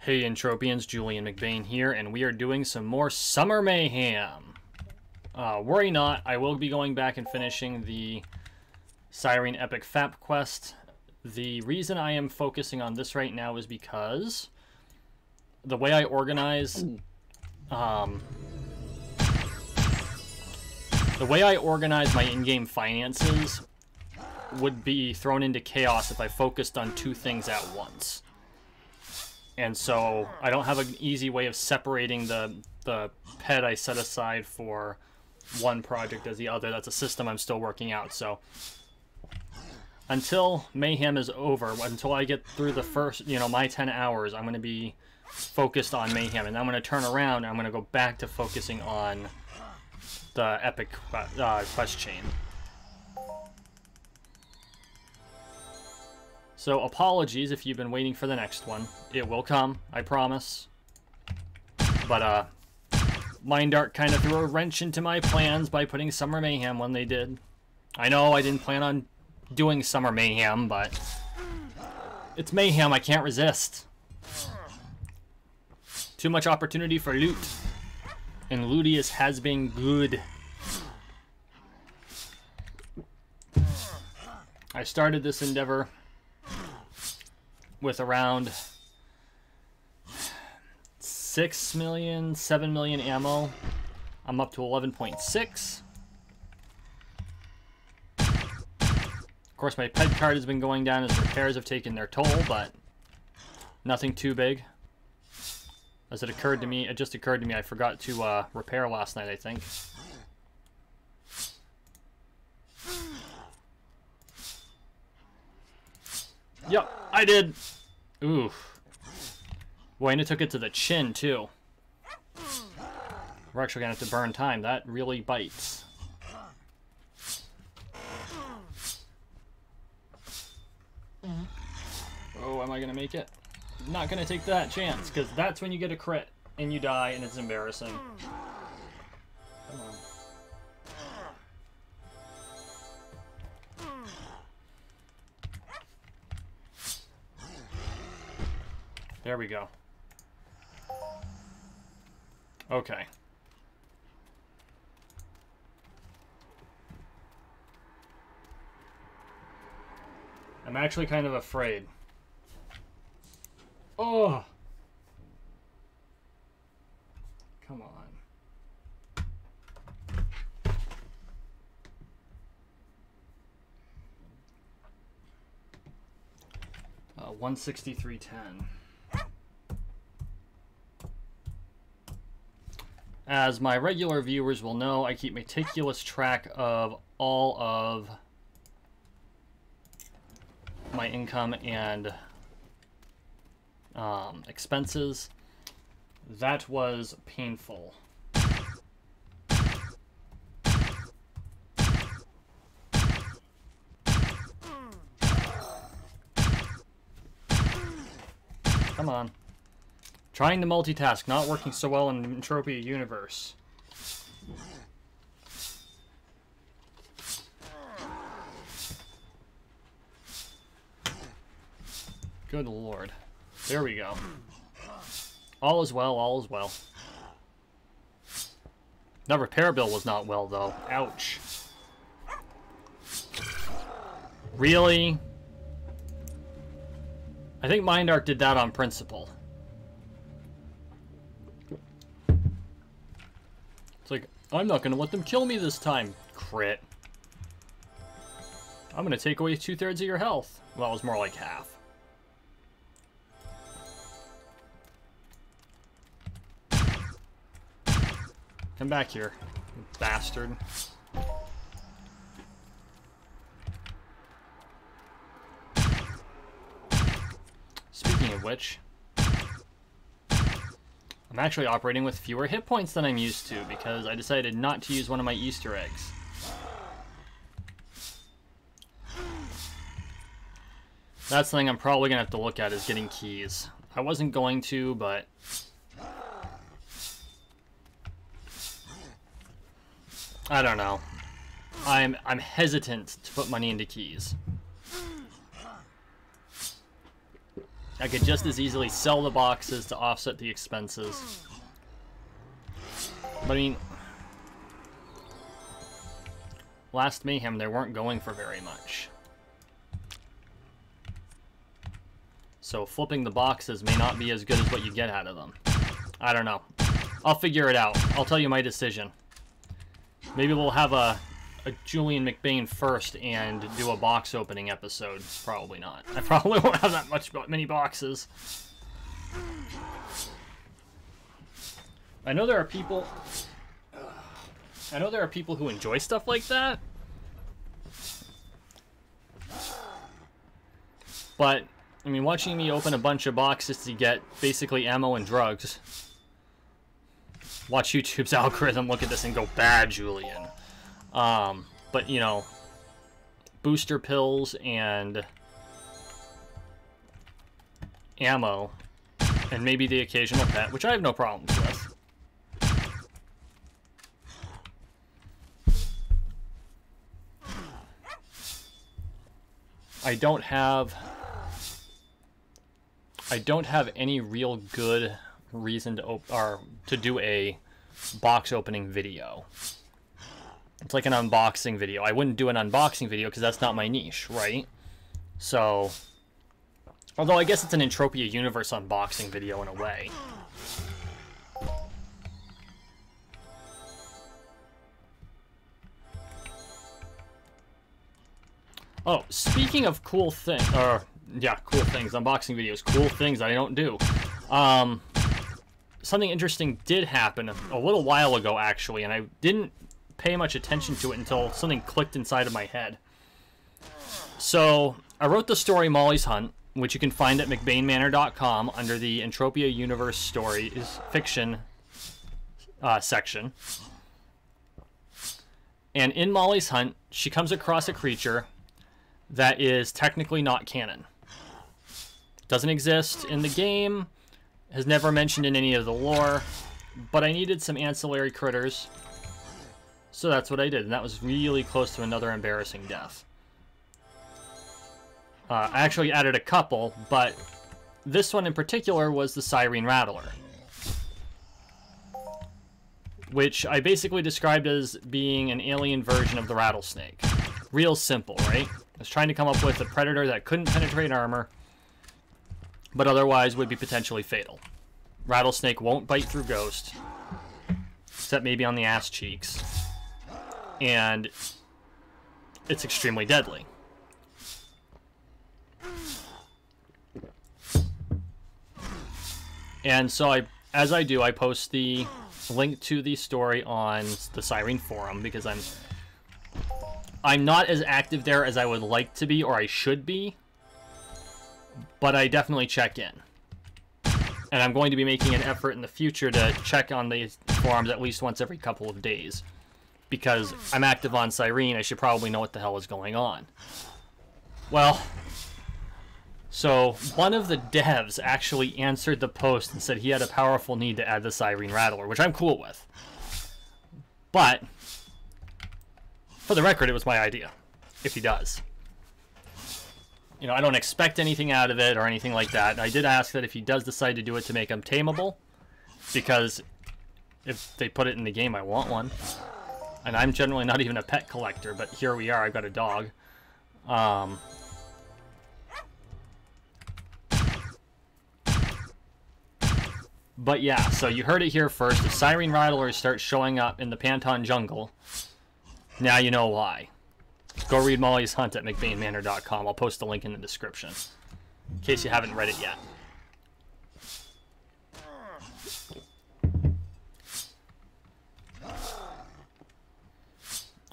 Hey Entropians, Julian McBain here, and we are doing some more Summer Mayhem. Worry not, I will be going back and finishing the Siren Epic FAP quest. The reason I am focusing on this right now is because the way I organize my in-game finances would be thrown into chaos if I focused on two things at once. And so I don't have an easy way of separating the ped I set aside for one project as the other. That's a system I'm still working out. So until Mayhem is over, until I get through the first, my 10 hours, I'm going to be focused on Mayhem. And I'm going to turn around and I'm going to go back to focusing on the Epic quest chain. So apologies if you've been waiting for the next one. It will come, I promise. But Mindark kind of threw a wrench into my plans by putting Summer Mayhem when they did. I know I didn't plan on doing Summer Mayhem, but it's Mayhem, I can't resist. Too much opportunity for loot. And Ludius has been good. I started this endeavor with around 6 million, 7 million ammo. I'm up to 11.6. Of course, my ped card has been going down as repairs have taken their toll, but nothing too big. As it just occurred to me, I forgot to repair last night, I think. Yep, I did. Oof. Boy, and it took it to the chin, too. We're actually going to have to burn time. That really bites. Oh, am I going to make it? Not going to take that chance, because that's when you get a crit, and you die, and it's embarrassing. Come on. There we go. Okay. I'm actually kind of afraid. Oh! Come on. 163.10. As my regular viewers will know, I keep meticulous track of all of my income and expenses. That was painful. Come on. Trying to multitask, not working so well in the Entropia universe. Good lord. There we go. All is well, all is well. That repair bill was not well, though. Ouch. Really? I think Mindark did that on principle. It's like, I'm not going to let them kill me this time. Crit. I'm going to take away 2/3 of your health. Well, it was more like half. Come back here, you bastard. Speaking of which, I'm actually operating with fewer hit points than I'm used to because I decided not to use one of my Easter eggs. That's the thing I'm probably going to have to look at is getting keys. I wasn't going to, but I don't know. I'm hesitant to put money into keys. I could just as easily sell the boxes to offset the expenses. But I mean, last Mayhem, they weren't going for very much. So flipping the boxes may not be as good as what you get out of them. I don't know. I'll figure it out. I'll tell you my decision. Maybe we'll have a Julian McBain first and do a box opening episode. Probably not. I probably won't have that many boxes. I know there are people who enjoy stuff like that. But I mean, watching me open a bunch of boxes to get basically ammo and drugs. Watch YouTube's algorithm look at this and go, bad, Julian. But, you know, booster pills and ammo, and maybe the occasional pet, which I have no problems with. I don't have any real good reason to do a box opening video. It's like an unboxing video. I wouldn't do an unboxing video because that's not my niche, right? So, although I guess it's an Entropia universe unboxing video in a way. Oh, speaking of cool things, cool things, unboxing videos, cool things I don't do. Something interesting did happen a little while ago, actually, and I didn't pay much attention to it until something clicked inside of my head. So, I wrote the story Molli's Hunt, which you can find at McBainManor.com under the Entropia Universe Stories Fiction section. And in Molli's Hunt, she comes across a creature that is technically not canon. Doesn't exist in the game, has never mentioned in any of the lore, but I needed some ancillary critters, so that's what I did, and that was really close to another embarrassing death. I actually added a couple, but this one in particular was the Siren Rattler, which I basically described as being an alien version of the rattlesnake. Real simple, right? I was trying to come up with a predator that couldn't penetrate armor, but otherwise would be potentially fatal. Rattlesnake won't bite through ghost, except maybe on the ass cheeks. And it's extremely deadly. And so as I do, I post the link to the story on the Siren forum because I'm not as active there as I would like to be, or I should be, but I definitely check in. And I'm going to be making an effort in the future to check on the forums at least once every couple of days. Because I'm active on Siren, I should probably know what the hell is going on. Well, so one of the devs actually answered the post and said he had a powerful need to add the Siren Rattler, which I'm cool with. But, for the record, it was my idea, if he does. You know, I don't expect anything out of it or anything like that. I did ask that if he does decide to do it to make him tameable, because if they put it in the game, I want one. And I'm generally not even a pet collector, but here we are, I've got a dog. But yeah, so you heard it here first. If Siren Rattlers start showing up in the Panton jungle, now you know why. Go read Molli's Hunt at McBainManor.com. I'll post the link in the description, in case you haven't read it yet.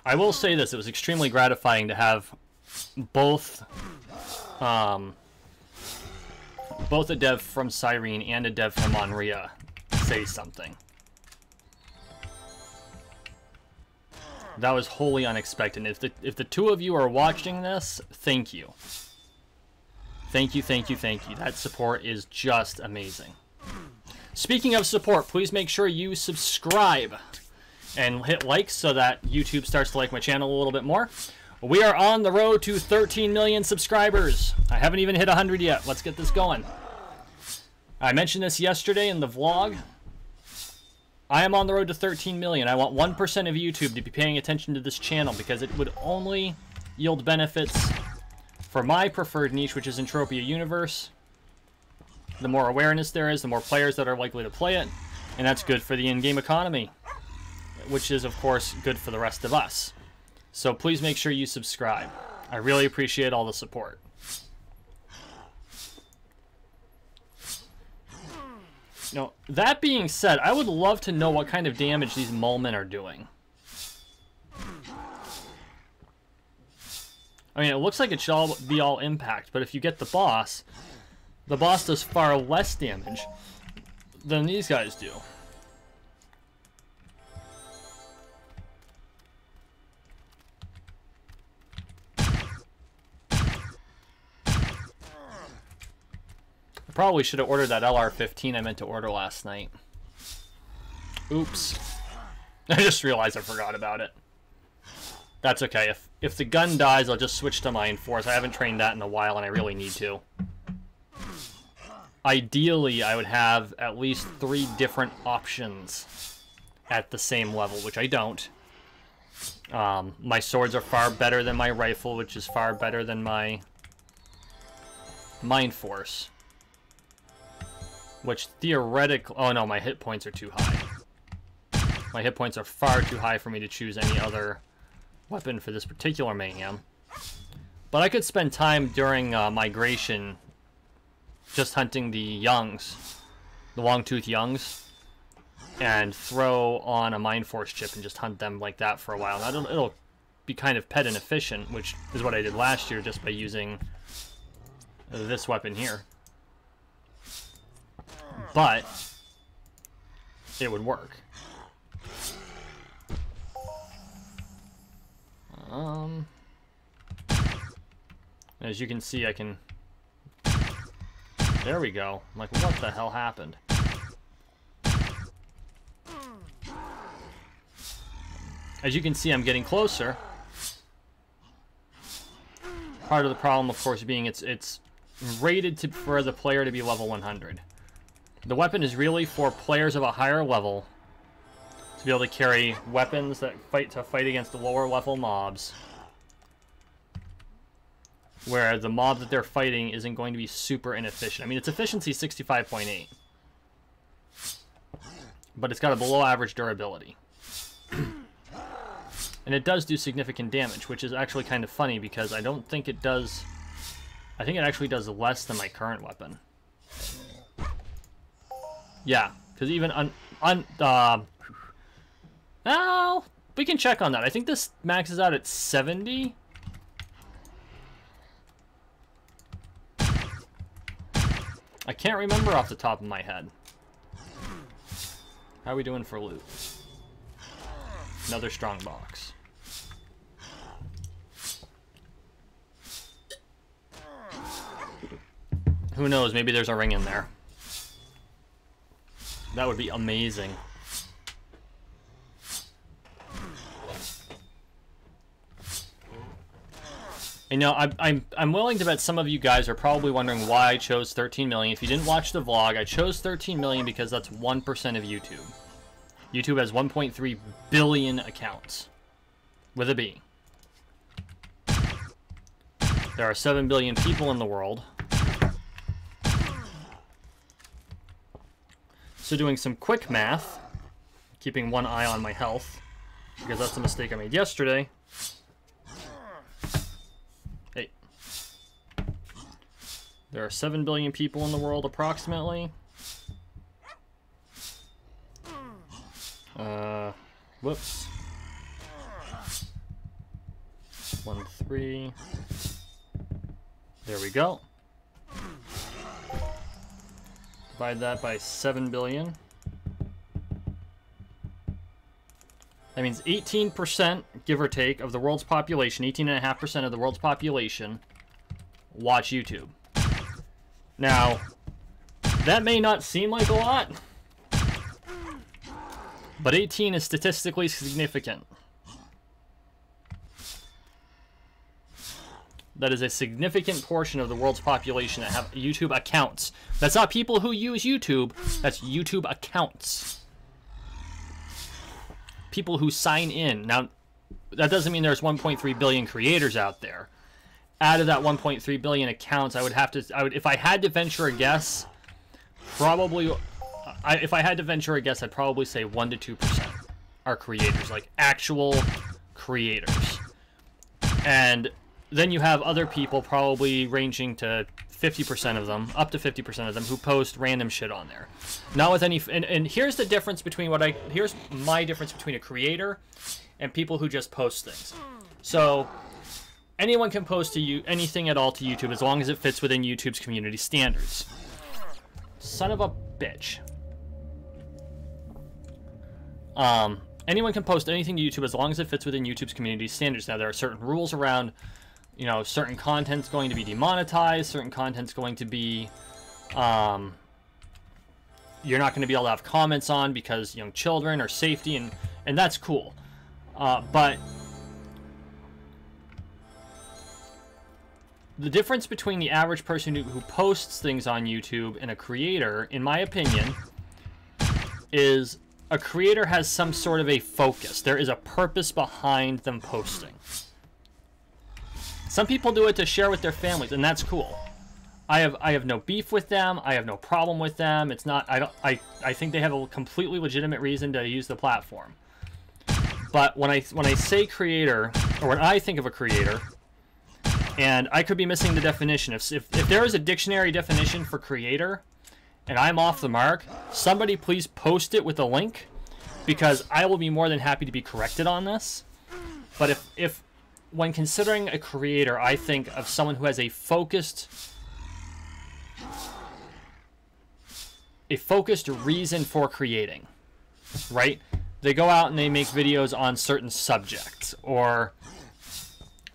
I will say this, it was extremely gratifying to have both a dev from Siren and a dev from Onria say something. That was wholly unexpected. If the two of you are watching this, thank you. Thank you, thank you, thank you. That support is just amazing. Speaking of support, please make sure you subscribe and hit like so that YouTube starts to like my channel a little bit more. We are on the road to 13 million subscribers. I haven't even hit 100 yet. Let's get this going. I mentioned this yesterday in the vlog. I am on the road to 13 million. I want 1% of YouTube to be paying attention to this channel because it would only yield benefits for my preferred niche, which is Entropia Universe. The more awareness there is, the more players that are likely to play it, and that's good for the in-game economy, which is, of course, good for the rest of us. So please make sure you subscribe. I really appreciate all the support. Now, that being said, I would love to know what kind of damage these Mulmun are doing. I mean, it looks like it should be all impact, but if you get the boss does far less damage than these guys do. I probably should have ordered that LR-15 I meant to order last night. Oops. I just realized I forgot about it. That's okay. If the gun dies, I'll just switch to Mind Force. I haven't trained that in a while, and I really need to. Ideally, I would have at least 3 different options at the same level, which I don't. My swords are far better than my rifle, which is far better than my Mind Force. Which theoretically... Oh no, my hit points are too high. My hit points are far too high for me to choose any other weapon for this particular mayhem. But I could spend time during migration just hunting the youngs, the long-tooth youngs, and throw on a Mind Force chip and just hunt them like that for a while. Now, it'll be kind of pet inefficient, which is what I did last year just by using this weapon here. But it would work. As you can see, I can... There we go. I'm like, what the hell happened? As you can see, I'm getting closer. Part of the problem, of course, being it's rated for the player to be level 100. The weapon is really for players of a higher level to be able to carry weapons that fight against the lower level mobs, where the mob that they're fighting isn't going to be super inefficient. I mean, its efficiency is 65.8, but it's got a below average durability. And it does do significant damage, which is actually kind of funny because I don't think it does... I think it actually does less than my current weapon. Yeah, because even well, we can check on that. I think this maxes out at 70. I can't remember off the top of my head. How are we doing for loot? Another strong box. Who knows? Maybe there's a ring in there. That would be amazing. You know, I'm willing to bet some of you guys are probably wondering why I chose 13 million. If you didn't watch the vlog, I chose 13 million because that's 1% of YouTube. YouTube has 1.3 billion accounts. With a B. There are 7 billion people in the world. So doing some quick math, keeping one eye on my health, because that's a mistake I made yesterday. Hey. There are 7 billion people in the world, approximately. Whoops. 1, 3. There we go. Divide that by 7 billion. That means 18%, give or take, of the world's population, 18.5% of the world's population, watch YouTube. Now, that may not seem like a lot, but 18 is statistically significant. That is a significant portion of the world's population that have YouTube accounts. That's not people who use YouTube. That's YouTube accounts. People who sign in. Now, that doesn't mean there's 1.3 billion creators out there. Out of that 1.3 billion accounts, if I had to venture a guess, if I had to venture a guess, I'd probably say 1 to 2% are creators, like actual creators. And then you have other people, probably ranging to 50% of them, up to 50% of them, who post random shit on there. Not with any, and here's the difference between here's my difference between a creator and people who just post things. So anyone can post to you anything at all to YouTube as long as it fits within YouTube's community standards. Son of a bitch. Anyone can post anything to YouTube as long as it fits within YouTube's community standards. Now, there are certain rules around, you know, certain content's going to be demonetized, certain content's going to be, you're not going to be able to have comments on because young children or safety, and that's cool. But the difference between the average person who posts things on YouTube and a creator, in my opinion, is a creator has some sort of a focus. There is a purpose behind them posting. Some people do it to share with their families, and that's cool. I have no beef with them. I have no problem with them. It's not, I think they have a completely legitimate reason to use the platform. But when I say creator, or when I think of a creator, and I could be missing the definition. If there is a dictionary definition for creator, and I'm off the mark, somebody please post it with a link, because I will be more than happy to be corrected on this. But if when considering a creator, I think of someone who has a focused reason for creating, right? They go out and they make videos on certain subjects, or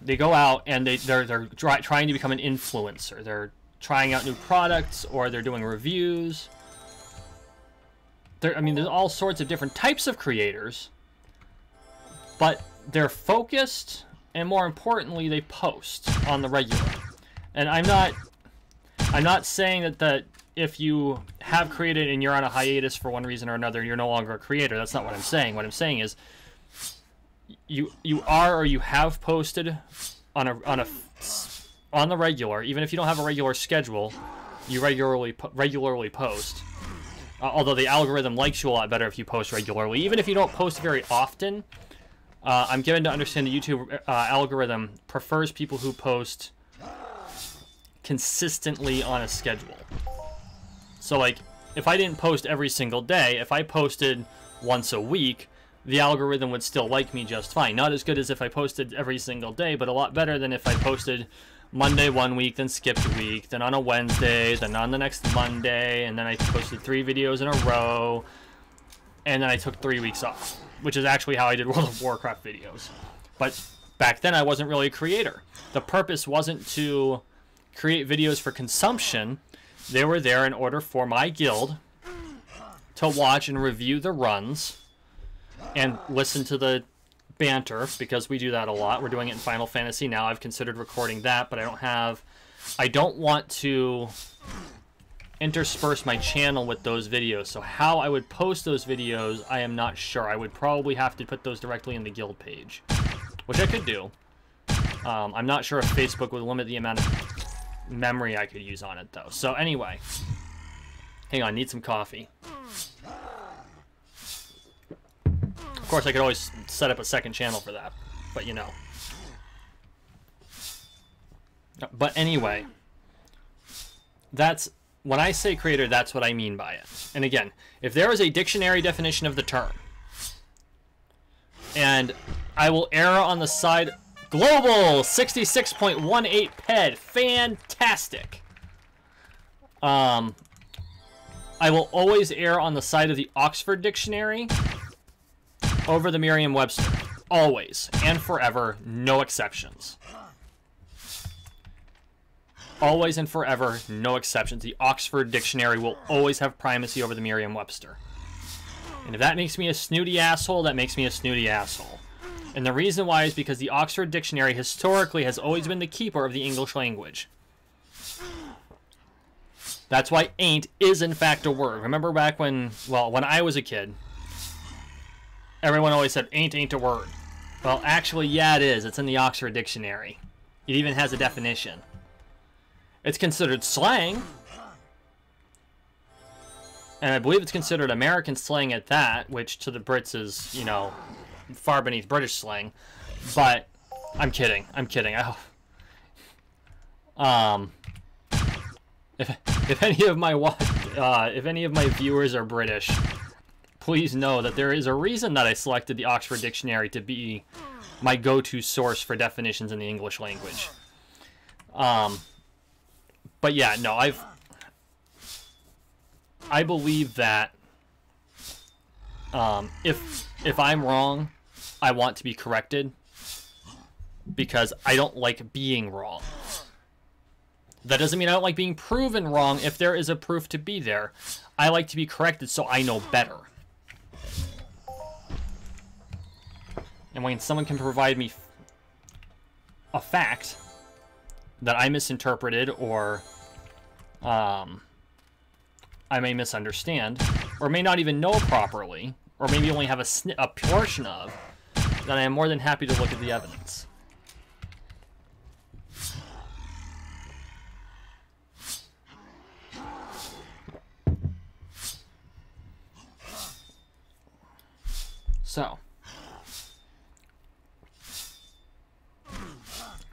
they go out and they're trying to become an influencer. They're trying out new products, or they're doing reviews. I mean, there's all sorts of different types of creators, but they're focused, and more importantly, they post on the regular. And I'm not saying that if you have created and you're on a hiatus for one reason or another, you're no longer a creator. That's not what I'm saying. What I'm saying is you are, or you have posted on the regular. Even if you don't have a regular schedule, you regularly post. Although the algorithm likes you a lot better if you post regularly. Even if you don't post very often, I'm given to understand the YouTube algorithm prefers people who post consistently on a schedule. So, like, if I didn't post every single day, if I posted once a week, the algorithm would still like me just fine. Not as good as if I posted every single day, but a lot better than if I posted Monday one week, then skipped a week, then on a Wednesday, then on the next Monday, and then I posted 3 videos in a row, and then I took 3 weeks off, which is actually how I did World of Warcraft videos. But back then, I wasn't really a creator. The purpose wasn't to create videos for consumption. They were there in order for my guild to watch and review the runs and listen to the banter, because we do that a lot. We're doing it in Final Fantasy now. I've considered recording that, but I don't want to intersperse my channel with those videos. So how I would post those videos, I am not sure. I would probably have to put those directly in the guild page, which I could do. I'm not sure if Facebook would limit the amount of memory I could use on it, though. So anyway, hang on, need some coffee. Of course, I could always set up a second channel for that, but you know. But anyway, that's when I say creator, that's what I mean by it. And again, if there is a dictionary definition of the term, and I will err on the side, global 66.18 ped, fantastic. I will always err on the side of the Oxford Dictionary over the Merriam-Webster. Always and forever, no exceptions. Always and forever, no exceptions. The Oxford Dictionary will always have primacy over the Merriam-Webster. And if that makes me a snooty asshole, that makes me a snooty asshole. And the reason why is because the Oxford Dictionary historically has always been the keeper of the English language. That's why ain't is in fact a word. Remember back when, well, when I was a kid, everyone always said ain't a word. Well, actually, yeah, it is. It's in the Oxford Dictionary. It even has a definition. It's considered slang. And I believe it's considered American slang at that, which to the Brits is, you know, far beneath British slang. But I'm kidding. I'm kidding. If any of my viewers are British, please know that there is a reason that I selected the Oxford Dictionary to be my go-to source for definitions in the English language. But yeah, no, I believe that if I'm wrong, I want to be corrected because I don't like being wrong. That doesn't mean I don't like being proven wrong if there is a proof to be there. I like to be corrected so I know better. And when someone can provide me a fact that I misinterpreted or I may misunderstand or may not even know properly or maybe only have a portion of, then I am more than happy to look at the evidence. So,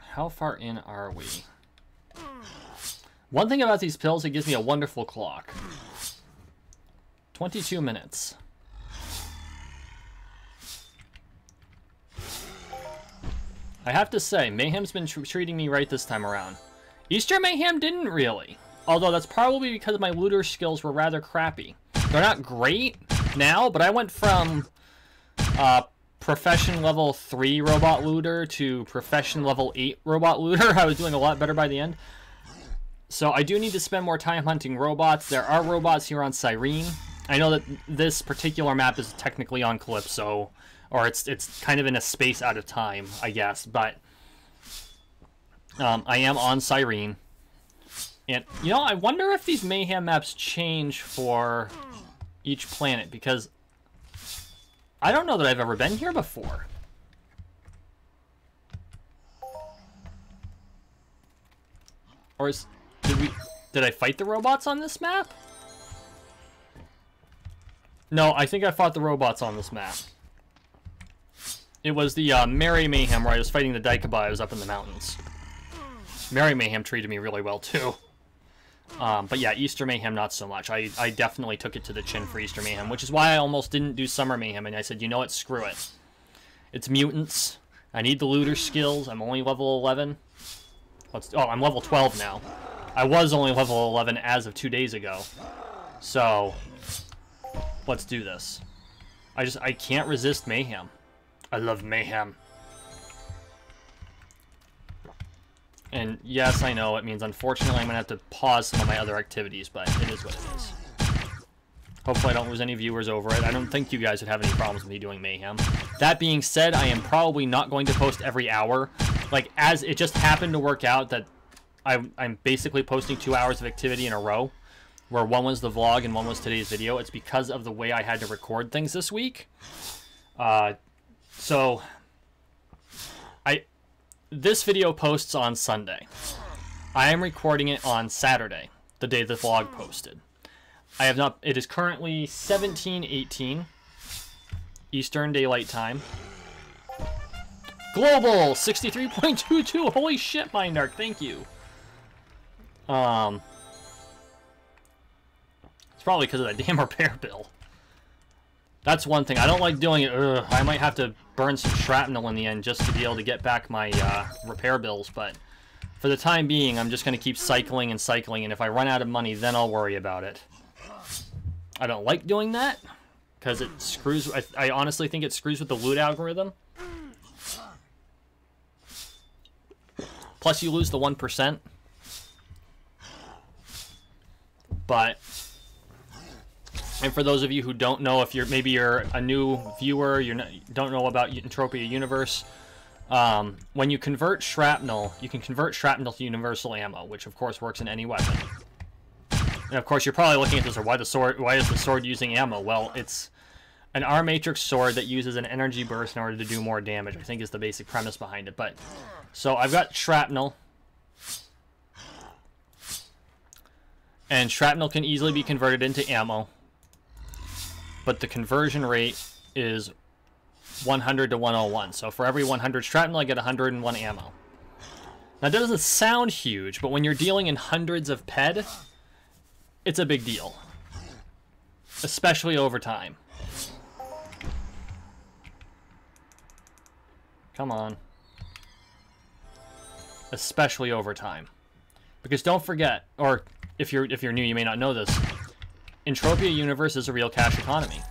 how far in are we? One thing about these pills, it gives me a wonderful clock. 22 minutes. I have to say, Mayhem's been treating me right this time around. Easter Mayhem didn't really. Although that's probably because my looter skills were rather crappy. They're not great now, but I went from profession level 3 robot looter to profession level 8 robot looter. I was doing a lot better by the end. So I do need to spend more time hunting robots. There are robots here on Cyrene. I know that this particular map is technically on Calypso, or it's kind of in a space out of time, I guess, but I am on Cyrene. And, you know, I wonder if these Mayhem maps change for each planet, because I don't know that I've ever been here before. Or did I fight the robots on this map? No, I think I fought the robots on this map. It was the Merry Mayhem where I was fighting the Daikabais up in the mountains. Merry Mayhem treated me really well too. But yeah, Easter Mayhem not so much. I definitely took it to the chin for Easter Mayhem, which is why I almost didn't do Summer Mayhem, and I said, you know what, screw it. It's mutants. I need the looter skills. I'm only level 11. Oh, I'm level 12 now. I was only level 11 as of 2 days ago. So, let's do this. I can't resist Mayhem. I love Mayhem. And yes, I know, it means unfortunately I'm going to have to pause some of my other activities, but it is what it is. Hopefully I don't lose any viewers over it. I don't think you guys would have any problems with me doing Mayhem. That being said, I am probably not going to post every hour. Like, as it just happened to work out that I'm basically posting 2 hours of activity in a row, where one was the vlog and one was today's video. It's because of the way I had to record things this week. So, this video posts on Sunday. I am recording it on Saturday, the day the vlog posted. I have not. It is currently 17:18 Eastern Daylight Time. Global 63.22. Holy shit, Mindark. Thank you. It's probably because of that damn repair bill. That's one thing. I don't like doing it. Ugh, I might have to burn some shrapnel in the end just to be able to get back my repair bills, but for the time being, I'm just going to keep cycling and cycling, and if I run out of money, then I'll worry about it. I don't like doing that, because it screws... I honestly think it screws with the loot algorithm. Plus, you lose the 1%. And for those of you who don't know, if you're a new viewer, don't know about Entropia Universe, when you convert shrapnel, you can convert shrapnel to universal ammo, which of course works in any weapon. And of course, you're probably looking at this, or why is the sword using ammo? Well, it's an R matrix sword that uses an energy burst in order to do more damage, I think is the basic premise behind it. But so I've got shrapnel, and shrapnel can easily be converted into ammo, but the conversion rate is 100 to 101. So for every 100 shrapnel, I get 101 ammo. Now, that doesn't sound huge, but when you're dealing in hundreds of ped, it's a big deal, especially over time. Come on. Especially over time. Because don't forget, or if you're new, you may not know this, Entropia Universe is a real cash economy.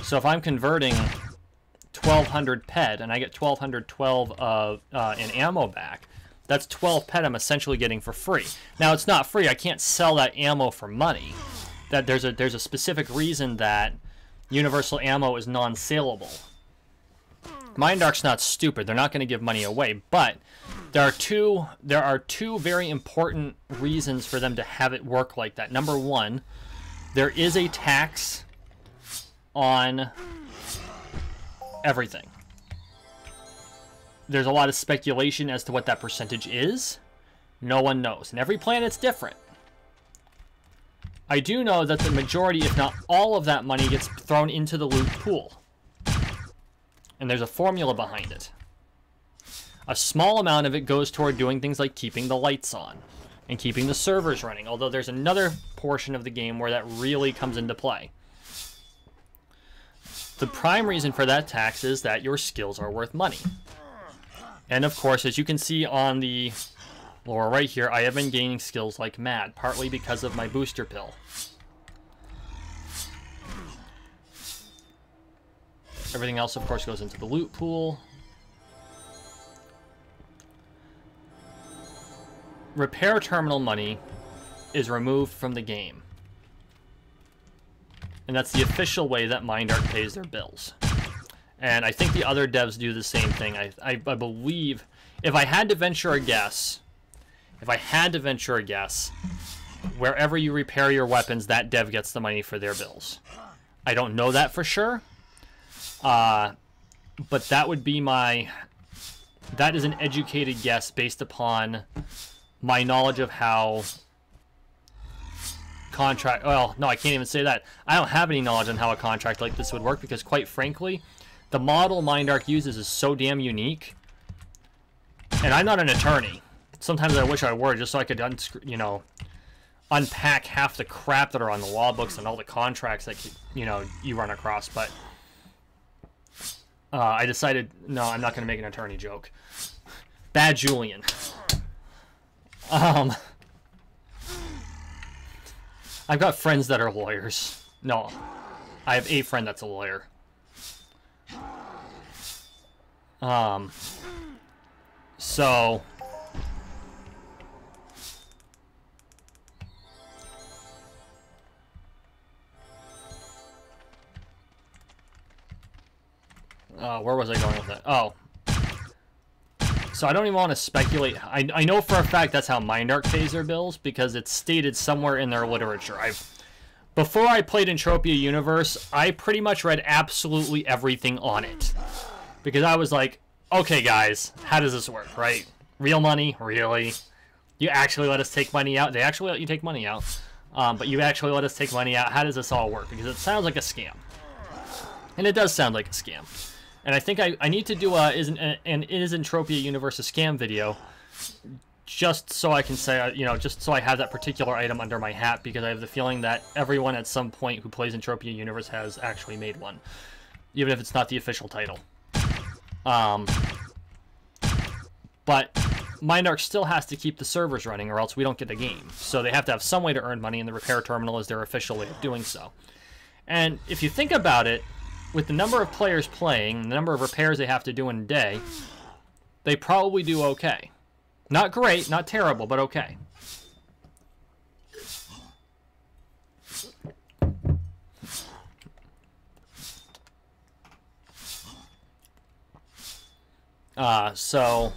So if I'm converting 1200 ped and I get 1212 in ammo back, that's 12 ped I'm essentially getting for free. Now, it's not free. I can't sell that ammo for money. That there's a specific reason that universal ammo is non-saleable. Mindark's not stupid. They're not going to give money away, but there are two very important reasons for them to have it work like that. Number one, there is a tax on everything. There's a lot of speculation as to what that percentage is. No one knows, and every planet's different. I do know that the majority, if not all of that money, gets thrown into the loot pool. And there's a formula behind it. A small amount of it goes toward doing things like keeping the lights on and keeping the servers running, although there's another portion of the game where that really comes into play. The prime reason for that tax is that your skills are worth money. And of course, as you can see on the lower right here, I have been gaining skills like mad, partly because of my booster pill. Everything else, of course, goes into the loot pool. Repair terminal money is removed from the game. And that's the official way that Mindark pays their bills. And I think the other devs do the same thing. I believe, if I had to venture a guess, wherever you repair your weapons, that dev gets the money for their bills. I don't know that for sure. But that would be that is an educated guess based upon my knowledge of how well, no, I can't even say that. I don't have any knowledge on how a contract like this would work because, quite frankly, the model Mindark uses is so damn unique. And I'm not an attorney. Sometimes I wish I were, just so I could, unpack half the crap that are on the law books and all the contracts that, you run across. But I decided, no, I'm not going to make an attorney joke. Bad Julian. I've got friends that are lawyers. No, I have a friend that's a lawyer. So where was I going with that? Oh. So I don't even want to speculate. I know for a fact that's how Mindark pays their bills because it's stated somewhere in their literature. Before I played Entropia Universe, I pretty much read absolutely everything on it. Because I was like, okay guys, how does this work, right? Real money? Really? You actually let us take money out? They actually let you take money out. But you actually let us take money out. How does this all work? Because it sounds like a scam. And it does sound like a scam. And I think I need to do is Entropia Universe a scam video, just so I can say, just so I have that particular item under my hat, because I have the feeling that everyone at some point who plays Entropia Universe has actually made one, even if it's not the official title. But Mindark still has to keep the servers running, or else we don't get the game. So they have to have some way to earn money, and the repair terminal is their official way of doing so. And if you think about it, with the number of players playing, the number of repairs they have to do in a day, they probably do okay. Not great, not terrible, but okay. So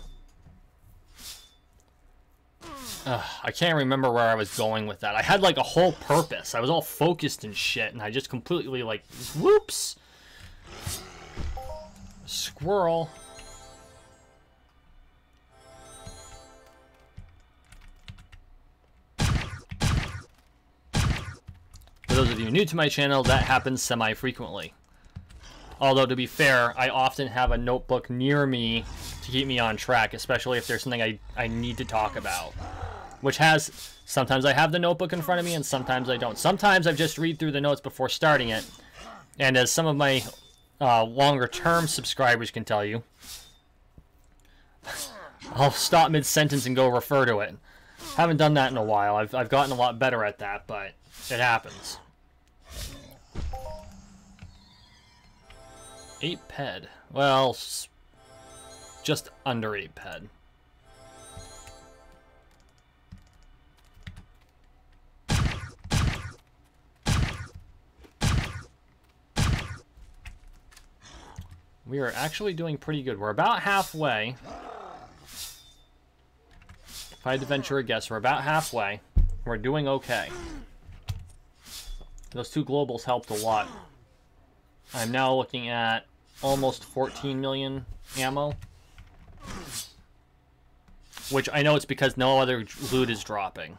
I can't remember where I was going with that. I had like a whole purpose. I was all focused and shit, and I just completely like, whoops. Squirrel. For those of you new to my channel, that happens semi-frequently. Although, to be fair, I often have a notebook near me to keep me on track, especially if there's something I need to talk about. Which has, sometimes I have the notebook in front of me and sometimes I don't. Sometimes I just read through the notes before starting it. And as some of my longer term subscribers can tell you, I'll stop mid-sentence and go refer to it. Haven't done that in a while. I've gotten a lot better at that, but it happens. 8 ped. Well, just under 8 ped. We are actually doing pretty good. We're about halfway. If I had to venture a guess, we're about halfway. We're doing okay. Those 2 globals helped a lot. I'm now looking at almost 14 million ammo. Which I know it's because no other loot is dropping.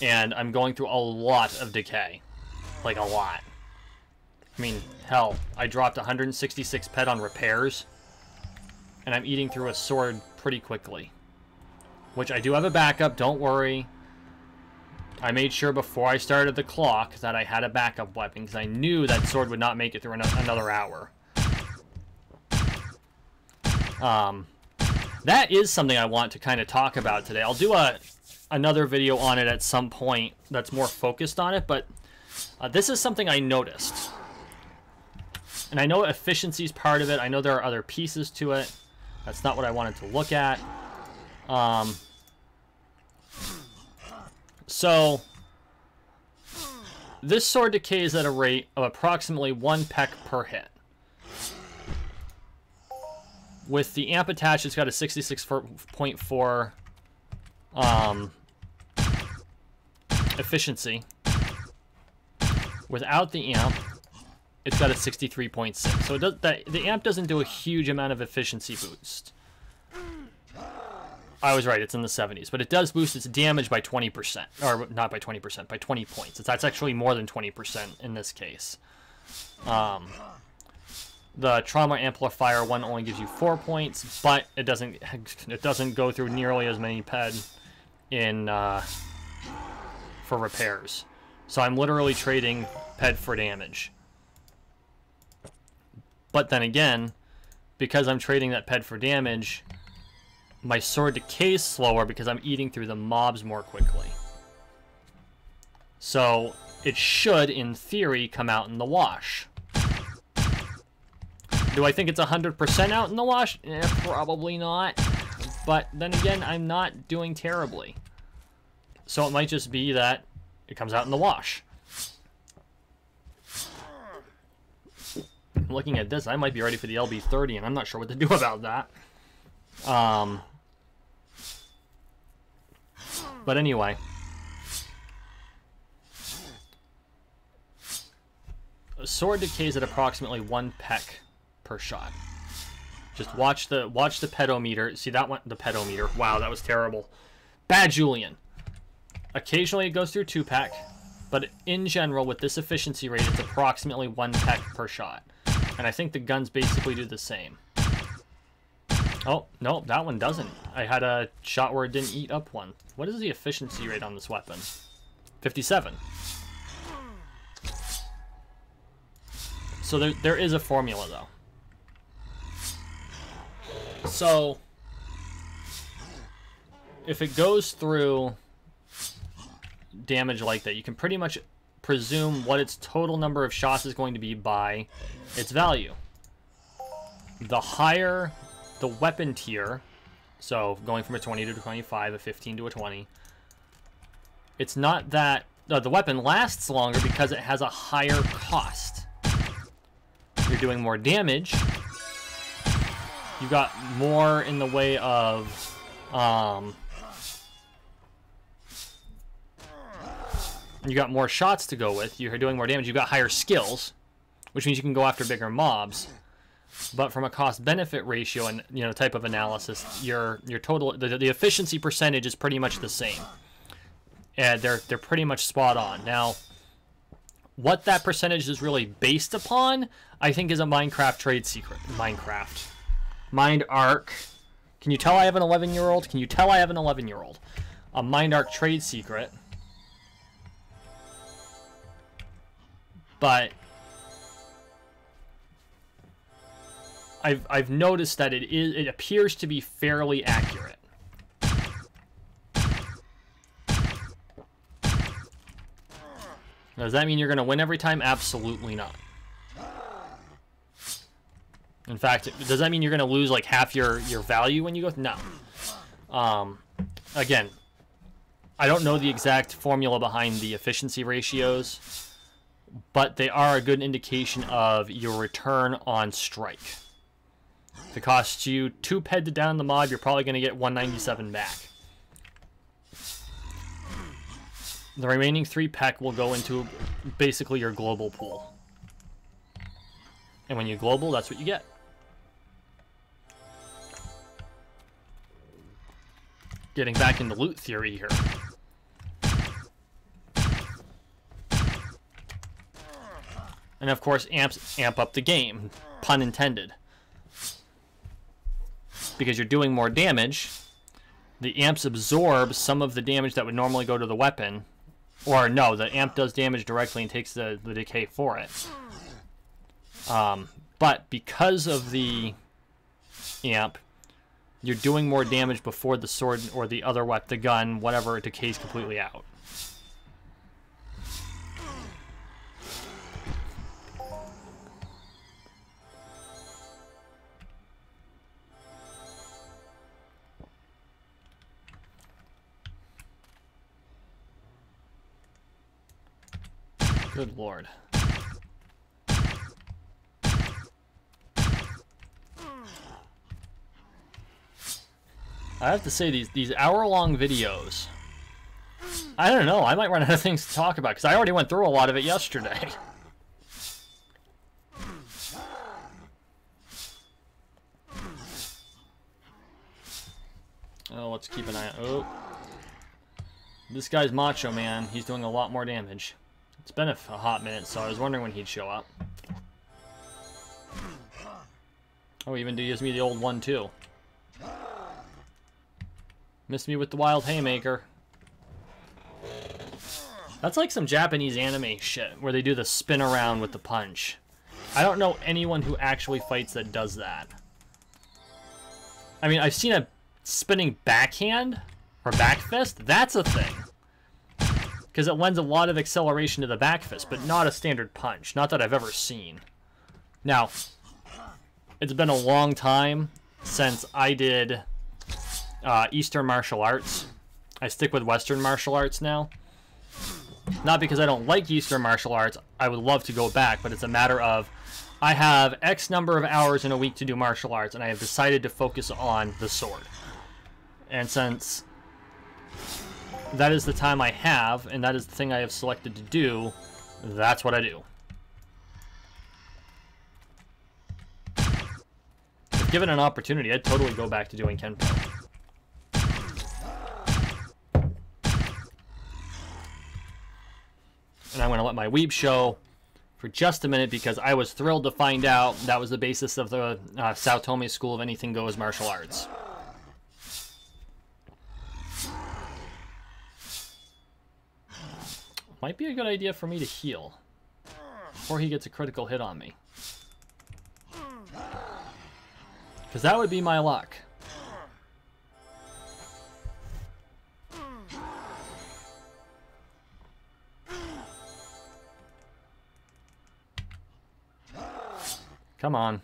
And I'm going through a lot of decay. Like a lot. I mean, hell, I dropped 166 ped on repairs, and I'm eating through a sword pretty quickly. Which I do have a backup, don't worry. I made sure before I started the clock that I had a backup weapon, because I knew that sword would not make it through another hour. That is something I want to kind of talk about today. I'll do another video on it at some point that's more focused on it, but this is something I noticed. And I know efficiency is part of it. I know there are other pieces to it. That's not what I wanted to look at. So, this sword decays at a rate of approximately 1 peck per hit. With the amp attached, it's got a 66.4 efficiency. Without the amp, it's got a 63.6. So it does, the amp doesn't do a huge amount of efficiency boost. I was right, it's in the 70s. But it does boost its damage by 20%. Or not by 20%, by 20 points. That's actually more than 20% in this case. The trauma amplifier one only gives you 4 points, but it doesn't go through nearly as many ped in for repairs. So I'm literally trading ped for damage. But then again, because I'm trading that ped for damage, my sword decays slower because I'm eating through the mobs more quickly. So it should, in theory, come out in the wash. Do I think it's 100% out in the wash? Probably not. But then again, I'm not doing terribly. So it might just be that it comes out in the wash. Looking at this, I might be ready for the LB30, and I'm not sure what to do about that. But anyway. A sword decays at approximately 1 peck per shot. Just watch the pedometer. See that one? The pedometer. Wow, that was terrible. Bad Julian. Occasionally it goes through 2 peck, but in general, with this efficiency rate, it's approximately 1 peck per shot. And I think the guns basically do the same. Oh, no, that one doesn't. I had a shot where it didn't eat up one. What is the efficiency rate on this weapon? 57. So there is a formula, though. So, if it goes through damage like that, you can pretty much presume what its total number of shots is going to be by its value. The higher the weapon tier, so going from a 20 to a 25, a 15 to a 20, it's not that the weapon lasts longer because it has a higher cost. You're doing more damage, You got more in the way of, you got more shots to go with. You're doing more damage. You got higher skills, which means you can go after bigger mobs. But from a cost-benefit ratio and type of analysis, your total the efficiency percentage is pretty much the same. And they're pretty much spot on. Now, what that percentage is really based upon, I think, is a Minecraft trade secret. Minecraft. Mind Arc. Can you tell I have an 11-year-old? Can you tell I have an 11-year-old? A Mind Arc trade secret. But I've noticed that it appears to be fairly accurate. Does that mean you're going to win every time? Absolutely not. In fact, does that mean you're going to lose like half your value when you go? No. Again, I don't know the exact formula behind the efficiency ratios, but they are a good indication of your return on strike. If it costs you 2 ped to down the mob, you're probably going to get 197 back. The remaining 3 pek will go into basically your global pool. And when you global, that's what you get. Getting back into loot theory here. And of course, amp up the game. Pun intended. Because you're doing more damage, the amps absorb some of the damage that would normally go to the weapon. Or no, the amp does damage directly and takes the decay for it. But because of the amp, you're doing more damage before the sword or the other weapon, the gun, whatever, it decays completely out. Good lord. I have to say, these hour-long videos, I don't know, I might run out of things to talk about, because I already went through a lot of it yesterday. Oh, let's keep an eye on... Oh. This guy's Macho Man. He's doing a lot more damage. It's been a hot minute, so I was wondering when he'd show up. Oh, he even gives me the old one, too. Missed me with the Wild Haymaker. That's like some Japanese anime shit, where they do the spin around with the punch. I don't know anyone who actually fights that does that. I mean, I've seen a spinning backhand, or back fist. That's a thing. Because it lends a lot of acceleration to the back fist, but not a standard punch. Not that I've ever seen. Now, it's been a long time since I did Eastern martial arts. I stick with Western martial arts now. Not because I don't like Eastern martial arts. I would love to go back, but it's a matter of I have X number of hours in a week to do martial arts, and I have decided to focus on the sword. And since that is the time I have, and that is the thing I have selected to do, that's what I do. If given an opportunity, I'd totally go back to doing Kenpo. And I'm going to let my weeb show for just a minute, because I was thrilled to find out that was the basis of the Sao Tome School of Anything Goes martial arts. Might be a good idea for me to heal before he gets a critical hit on me. Because that would be my luck. Come on.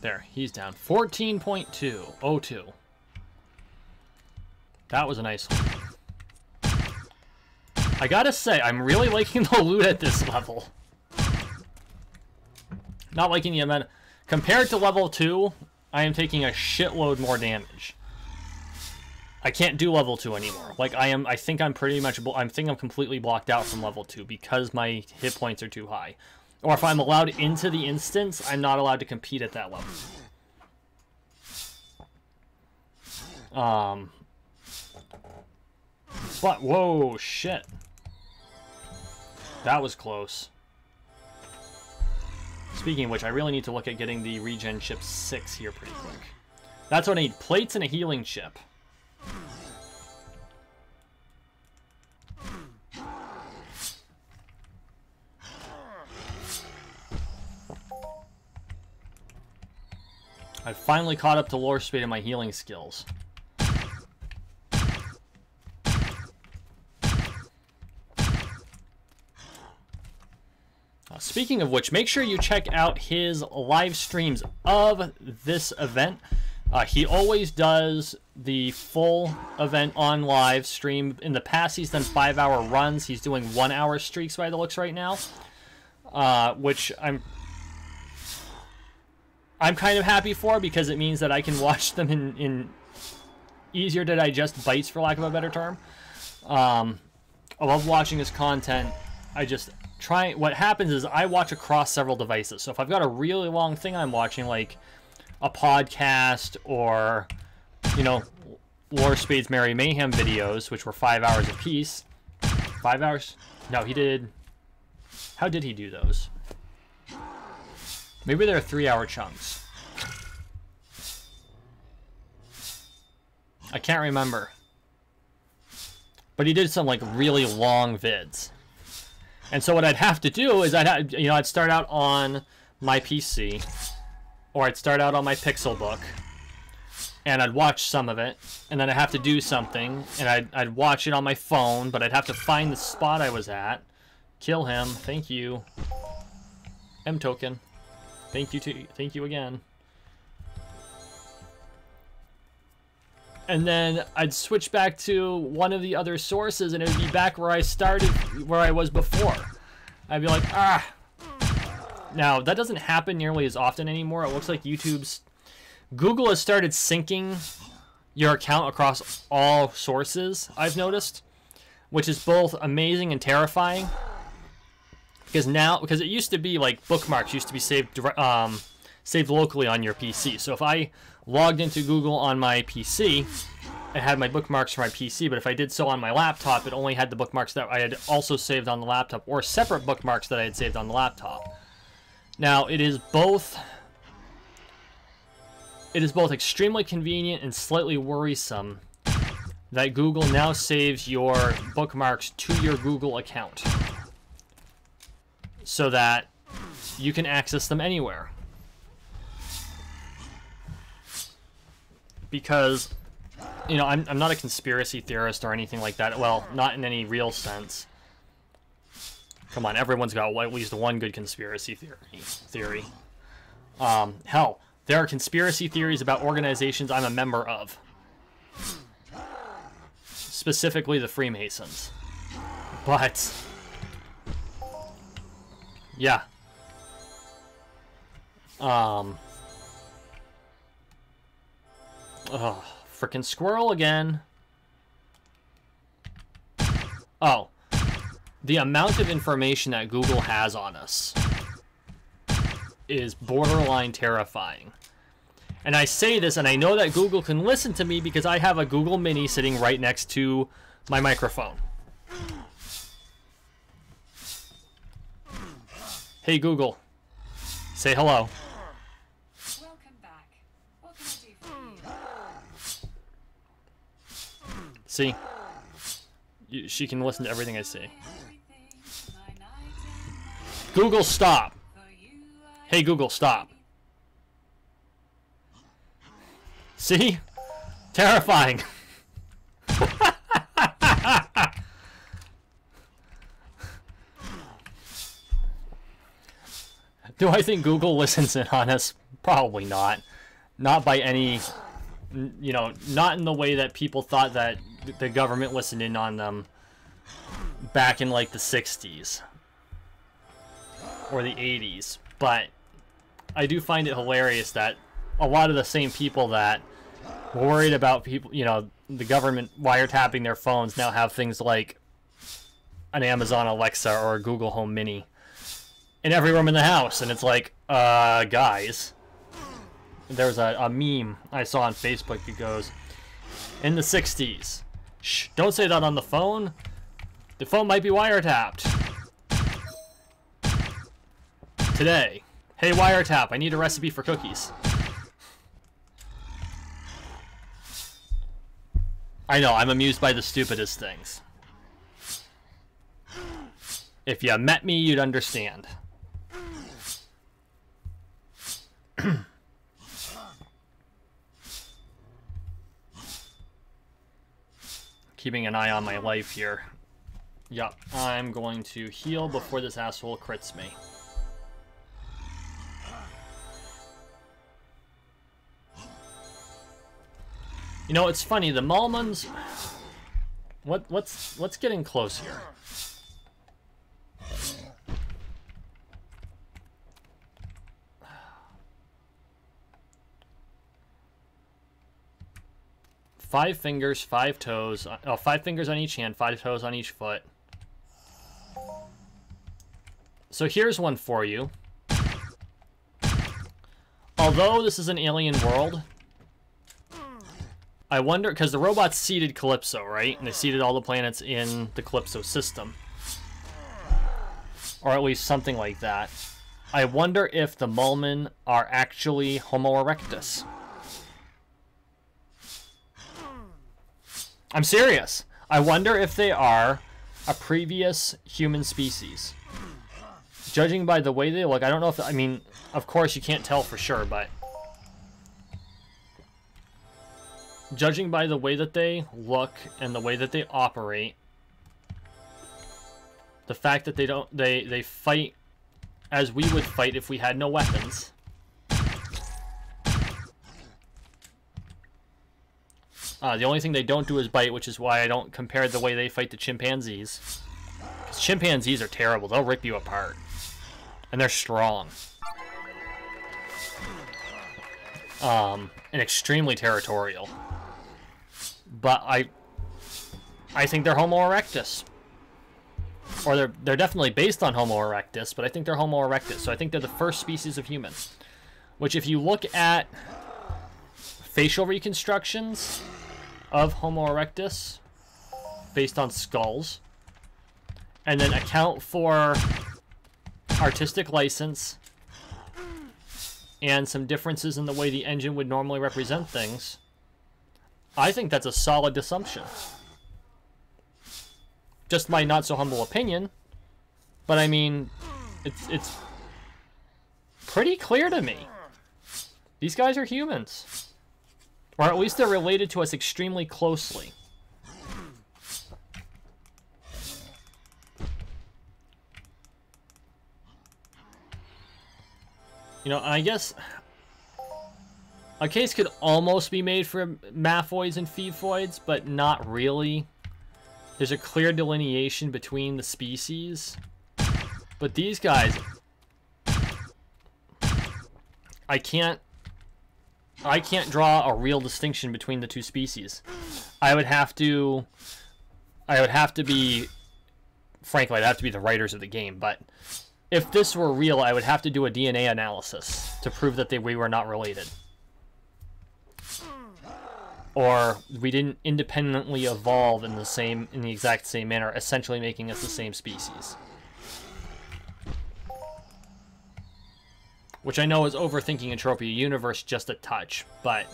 There, he's down. 14.202. That was a nice one. I gotta say, I'm really liking the loot at this level. Not liking the amount. Compared to level 2, I am taking a shitload more damage. I can't do level 2 anymore. Like, I think I'm pretty much... I think I'm completely blocked out from level 2 because my hit points are too high. Or if I'm allowed into the instance, I'm not allowed to compete at that level. But, whoa, shit. That was close. Speaking of which, I really need to look at getting the regen chip 6 here pretty quick. That's what I need. Plates and a healing chip. I've finally caught up to lore speed in my healing skills. Speaking of which, make sure you check out his live streams of this event. He always does the full event on live stream. In the past, he's done 5-hour runs. He's doing 1-hour streaks by the looks right now, which I'm kind of happy for because it means that I can watch them in easier to digest bites, for lack of a better term. I love watching his content. What happens is I watch across several devices. So if I've got a really long thing I'm watching, like a podcast or, you know, Lore Spade's Merry Mayhem videos, which were 5 hours apiece. 5 hours? No, he did... How did he do those? Maybe they're 3-hour chunks. I can't remember. But he did some, like, really long vids. And so what I'd have to do is I'd start out on my PC, or I'd start out on my Pixel book, and I'd watch some of it, and then I'd have to do something, and I'd watch it on my phone, but I'd have to find the spot I was at, kill him, thank you, M token, thank you again. And then I'd switch back to one of the other sources, and it would be back where I started, where I was before. I'd be like, ah. Now, that doesn't happen nearly as often anymore. It looks like Google has started syncing your account across all sources, I've noticed, which is both amazing and terrifying. Because it used to be like bookmarks used to be saved locally on your PC. So if I logged into Google on my PC, it had my bookmarks for my PC, but if I did so on my laptop, it only had the bookmarks that I had also saved on the laptop, or separate bookmarks that I had saved on the laptop. Now, it is both extremely convenient and slightly worrisome that Google now saves your bookmarks to your Google account so that you can access them anywhere. Because, you know, I'm not a conspiracy theorist or anything like that. Well, not in any real sense. Come on, everyone's got at least one good conspiracy theory. Hell, there are conspiracy theories about organizations I'm a member of. Specifically the Freemasons. But, yeah. Oh, frickin' squirrel again. Oh. The amount of information that Google has on us is borderline terrifying. And I say this, and I know that Google can listen to me because I have a Google Mini sitting right next to my microphone. Hey Google, say hello. Welcome back. What can I do for you? See? She can listen to everything I say. Google, stop. Hey Google, stop. See? Terrifying. Do I think Google listens in on us? Probably not. Not by any, you know, not in the way that people thought that the government listened in on them back in like the 60s or the 80s. But I do find it hilarious that a lot of the same people that were worried about people, you know, the government wiretapping their phones now have things like an Amazon Alexa or a Google Home Mini in every room in the house. And it's like, guys. There was a meme I saw on Facebook that goes, in the 60s, shh, don't say that on the phone. The phone might be wiretapped. Today, hey wiretap, I need a recipe for cookies. I know, I'm amused by the stupidest things. If you met me, you'd understand. Keeping an eye on my life here. Yup, I'm going to heal before this asshole crits me. You know, it's funny, the Mulmuns... What's getting close here? Five fingers, 5 toes. Oh, 5 fingers on each hand, 5 toes on each foot. So here's one for you. Although this is an alien world, I wonder, because the robots seeded Calypso, right? And they seeded all the planets in the Calypso system. Or at least something like that. I wonder if the Mulmun are actually Homo erectus. I'm serious. I wonder if they are a previous human species. Judging by the way they look, I don't know if... I mean, of course you can't tell for sure, but... judging by the way that they look and the way that they operate, the fact that they fight as we would fight if we had no weapons. The only thing they don't do is bite, which is why I don't compare the way they fight to chimpanzees. Because chimpanzees are terrible. They'll rip you apart. And they're strong. And extremely territorial. But I think they're Homo erectus. Or they're definitely based on Homo erectus, but I think they're Homo erectus. So I think they're the first species of human. Which, if you look at facial reconstructions of Homo erectus based on skulls, and then account for artistic license and some differences in the way the engine would normally represent things, I think that's a solid assumption. Just my not so humble opinion, but I mean, it's pretty clear to me. These guys are humans. Or at least they're related to us extremely closely. You know, I guess a case could almost be made for Maphoids and Phoephoids, but not really. There's a clear delineation between the species. But these guys, I can't draw a real distinction between the two species. I would have to be, frankly, I'd have to be the writers of the game, but if this were real, I would have to do a DNA analysis to prove that we were not related. Or we didn't independently evolve in the exact same manner, essentially making us the same species. Which I know is overthinking Entropia Universe just a touch, but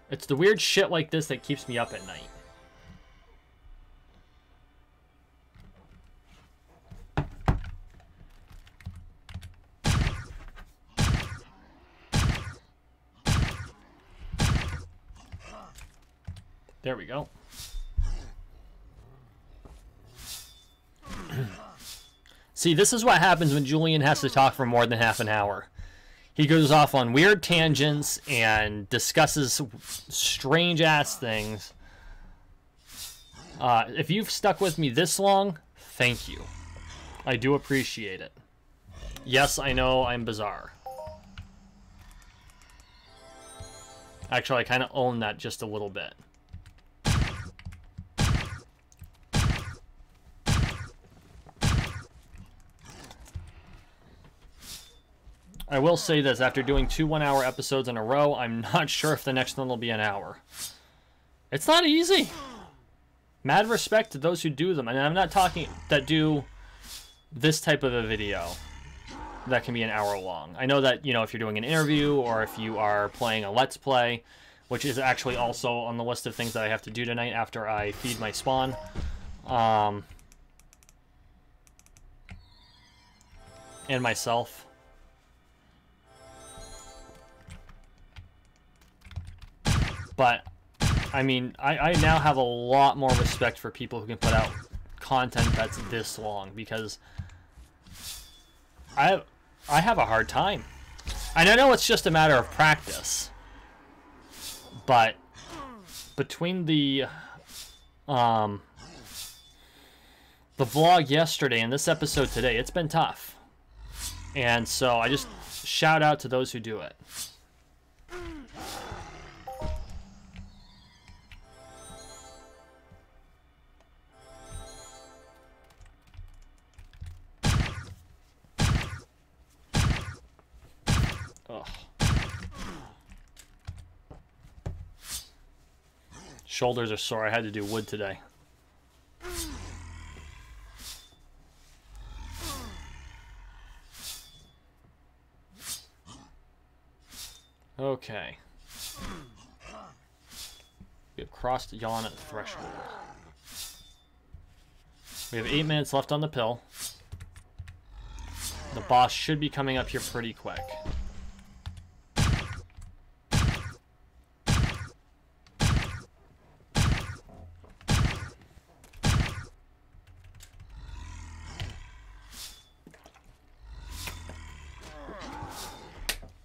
it's the weird shit like this that keeps me up at night. There we go. See, this is what happens when Julian has to talk for more than half an hour. He goes off on weird tangents and discusses strange-ass things. If you've stuck with me this long, thank you. I do appreciate it. Yes, I know I'm bizarre. Actually, I kind of own that just a little bit. I will say this, after doing 2 one-hour episodes in a row, I'm not sure if the next one will be an hour. It's not easy. Mad respect to those who do them. And I'm not talking that do this type of a video that can be an hour long. I know that, you know, if you're doing an interview or if you are playing a Let's Play, which is actually also on the list of things that I have to do tonight after I feed my spawn. And myself. But, I mean, I now have a lot more respect for people who can put out content that's this long, because I have a hard time. And I know it's just a matter of practice. But between the vlog yesterday and this episode today, it's been tough. And so I just shout out to those who do it. Ugh. Shoulders are sore. I had to do wood today. Okay. We have crossed yawn at the threshold. We have 8 minutes left on the pill. The boss should be coming up here pretty quick.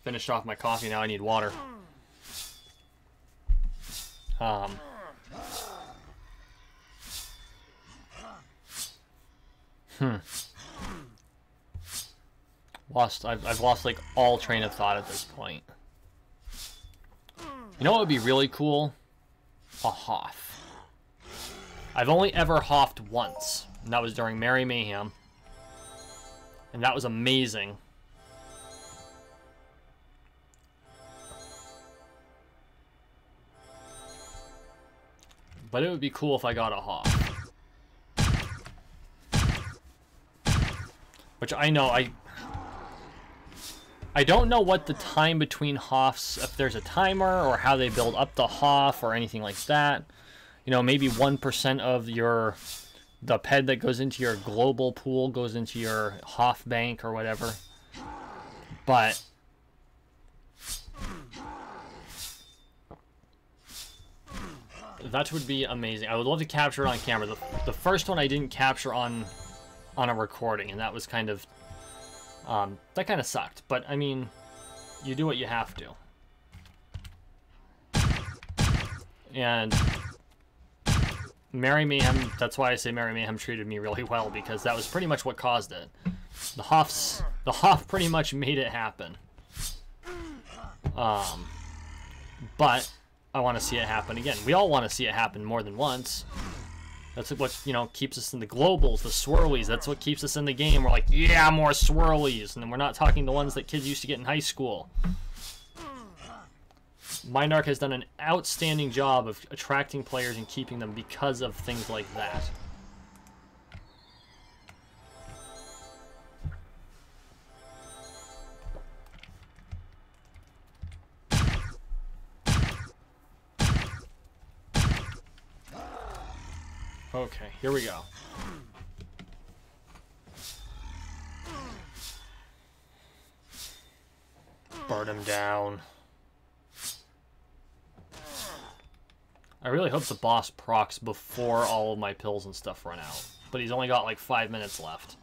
Finished off my coffee, now I need water. I've lost like all train of thought at this point. You know what would be really cool? A Hoff. I've only ever Hoffed once, and that was during Summer Mayhem. And that was amazing. But it would be cool if I got a Hoff. Which I know, I don't know what the time between Hoffs, if there's a timer, or how they build up the Hoff, or anything like that. You know, maybe 1% of the PED that goes into your global pool goes into your Hoff bank, or whatever. But that would be amazing. I would love to capture it on camera. The first one I didn't capture on a recording, and that was kind of that kind of sucked. But I mean, you do what you have to. And Summer Mayhem, that's why I say Summer Mayhem treated me really well, because that was pretty much what caused it. The Hoff pretty much made it happen. But I want to see it happen again. We all want to see it happen more than once. That's what, you know, keeps us in the globals, the swirlies. That's what keeps us in the game. We're like, yeah, more swirlies. And then we're not talking the ones that kids used to get in high school. Mindark has done an outstanding job of attracting players and keeping them because of things like that. Okay, here we go. Burn him down. I really hope the boss procs before all of my pills and stuff run out. But he's only got like 5 minutes left.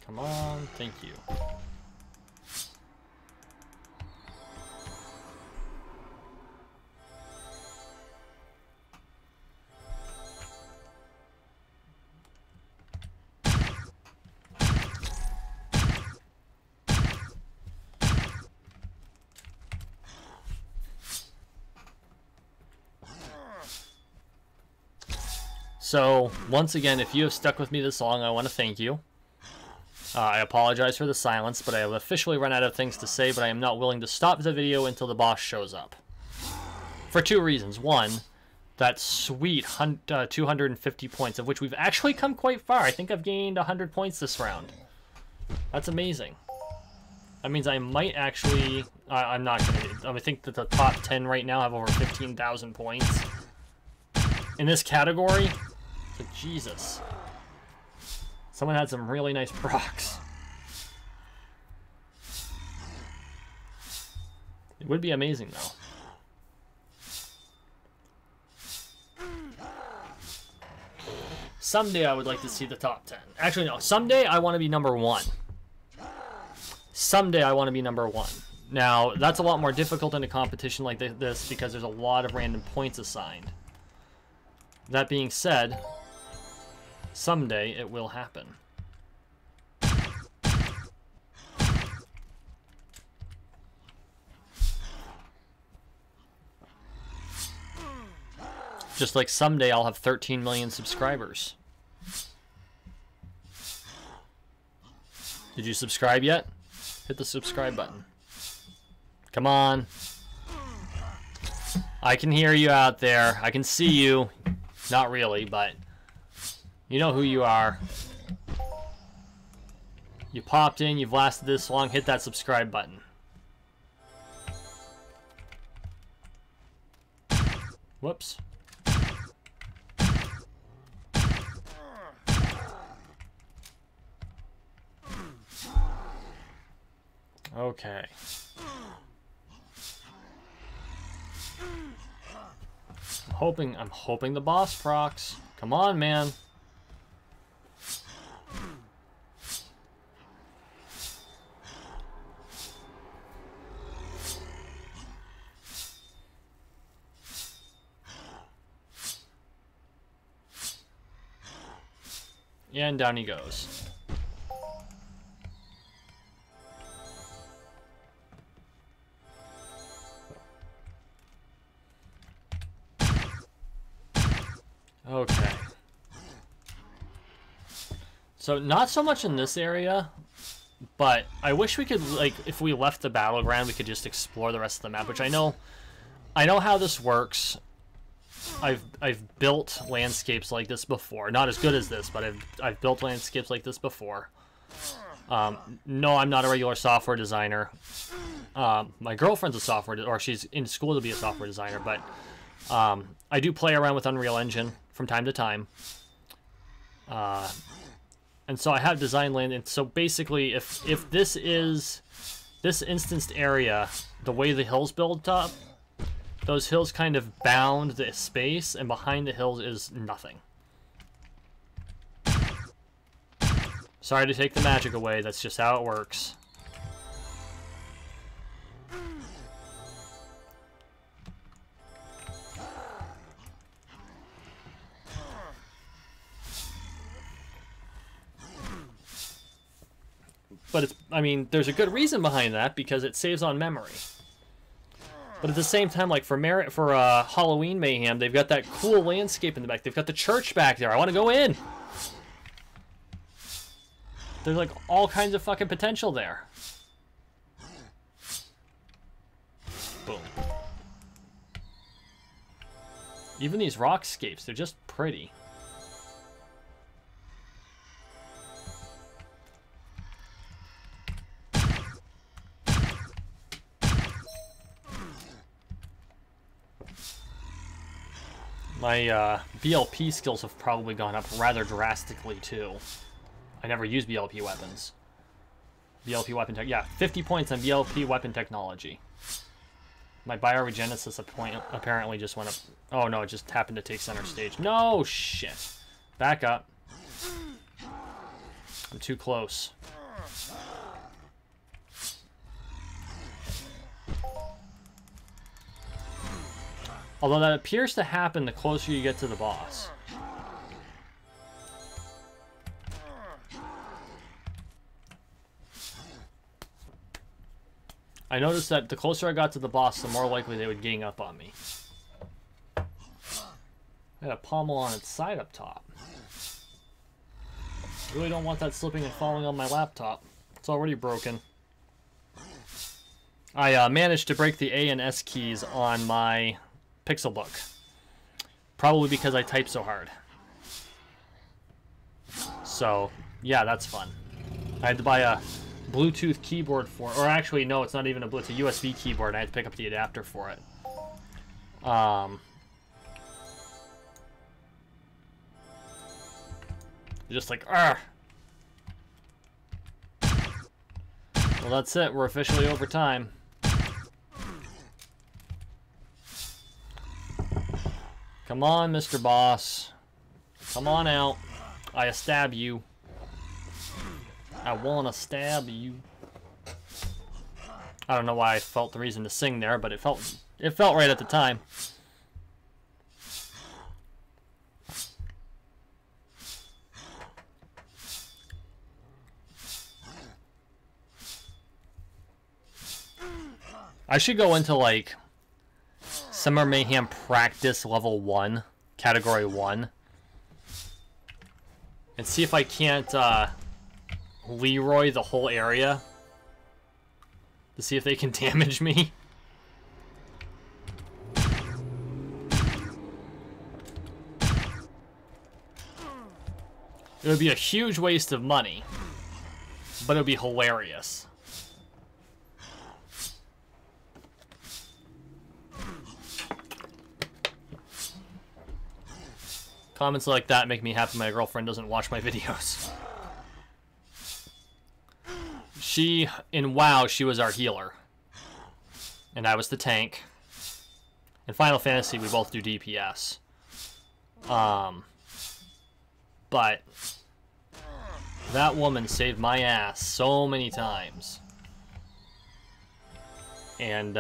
Come on, thank you. So, once again, if you have stuck with me this long, I want to thank you. I apologize for the silence, but I have officially run out of things to say, but I am not willing to stop the video until the boss shows up. For two reasons. One, that sweet 250 points, of which we've actually come quite far. I think I've gained 100 points this round. That's amazing. That means I might actually... I'm not going to... I think that the top 10 right now have over 15,000 points. In this category? So Jesus. Someone had some really nice procs. It would be amazing, though. Someday I would like to see the top 10. Actually, no. Someday I want to be number 1. Someday I want to be number 1. Now, that's a lot more difficult in a competition like this because there's a lot of random points assigned. That being said, someday it will happen. Just like someday I'll have 13 million subscribers. Did you subscribe yet? Hit the subscribe button. Come on. I can hear you out there. I can see you. Not really, but you know who you are. You popped in, you've lasted this long, hit that subscribe button. Whoops. Okay. I'm hoping the boss procs. Come on, man. And down he goes. Okay. So not so much in this area, but I wish we could, like, if we left the battleground, we could just explore the rest of the map, which I know how this works. I've built landscapes like this before. Not as good as this, but I've built landscapes like this before. No, I'm not a regular software designer. My girlfriend's a software, or she's in school to be a software designer, but I do play around with Unreal Engine from time to time. And so I have designed land, and so basically if this is this instanced area, the way the hills build up, those hills kind of bound the space, and behind the hills is nothing. Sorry to take the magic away, that's just how it works. But it's, I mean, there's a good reason behind that, because it saves on memory. But at the same time, like for Halloween Mayhem, they've got that cool landscape in the back. They've got the church back there. I want to go in. There's like all kinds of fucking potential there. Boom. Even these rockscapes, they're just pretty. My BLP skills have probably gone up rather drastically too. I never use BLP weapons. BLP weapon tech, yeah, 50 points on BLP weapon technology. My bioregenesis apparently just went up. Oh no, it just happened to take center stage. No shit. Back up. I'm too close. Although that appears to happen the closer you get to the boss. I noticed that the closer I got to the boss, the more likely they would gang up on me. Got a pommel on its side up top. Really don't want that slipping and falling on my laptop. It's already broken. I managed to break the A and S keys on my Pixelbook. Probably because I type so hard. So, yeah, that's fun. I had to buy a Bluetooth keyboard for it. Or actually, no, it's not even a Bluetooth. USB keyboard. I had to pick up the adapter for it. Just like, argh. Well, that's it. We're officially over time. Come on, Mr. Boss. Come on out. I stab you. I wanna stab you. I don't know why I felt the reason to sing there, but it felt right at the time. I should go into like Summer Mayhem practice level 1, category 1, and see if I can't Leroy the whole area to see if they can damage me. It would be a huge waste of money, but it would be hilarious. Comments like that make me happy my girlfriend doesn't watch my videos. In WoW, she was our healer. And I was the tank. In Final Fantasy, we both do DPS. But that woman saved my ass so many times. And,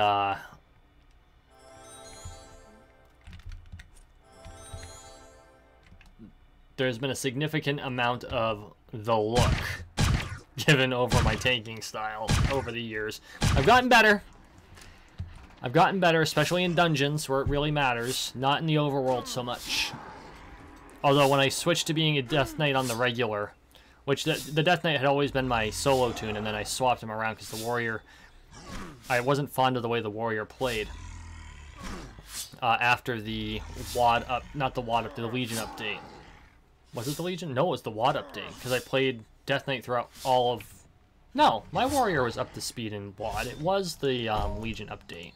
there's been a significant amount of the look given over my tanking style over the years. I've gotten better. I've gotten better, especially in dungeons where it really matters. Not in the overworld so much. Although when I switched to being a Death Knight on the regular, which the Death Knight had always been my solo tune, and then I swapped him around because the Warrior... I wasn't fond of the way the Warrior played. After the WoD up... Not the WoD update, the Legion update. Was it the Legion? No, it was the WoD update. Because I played Death Knight throughout all of... No, my Warrior was up to speed in WoD. It was the Legion update.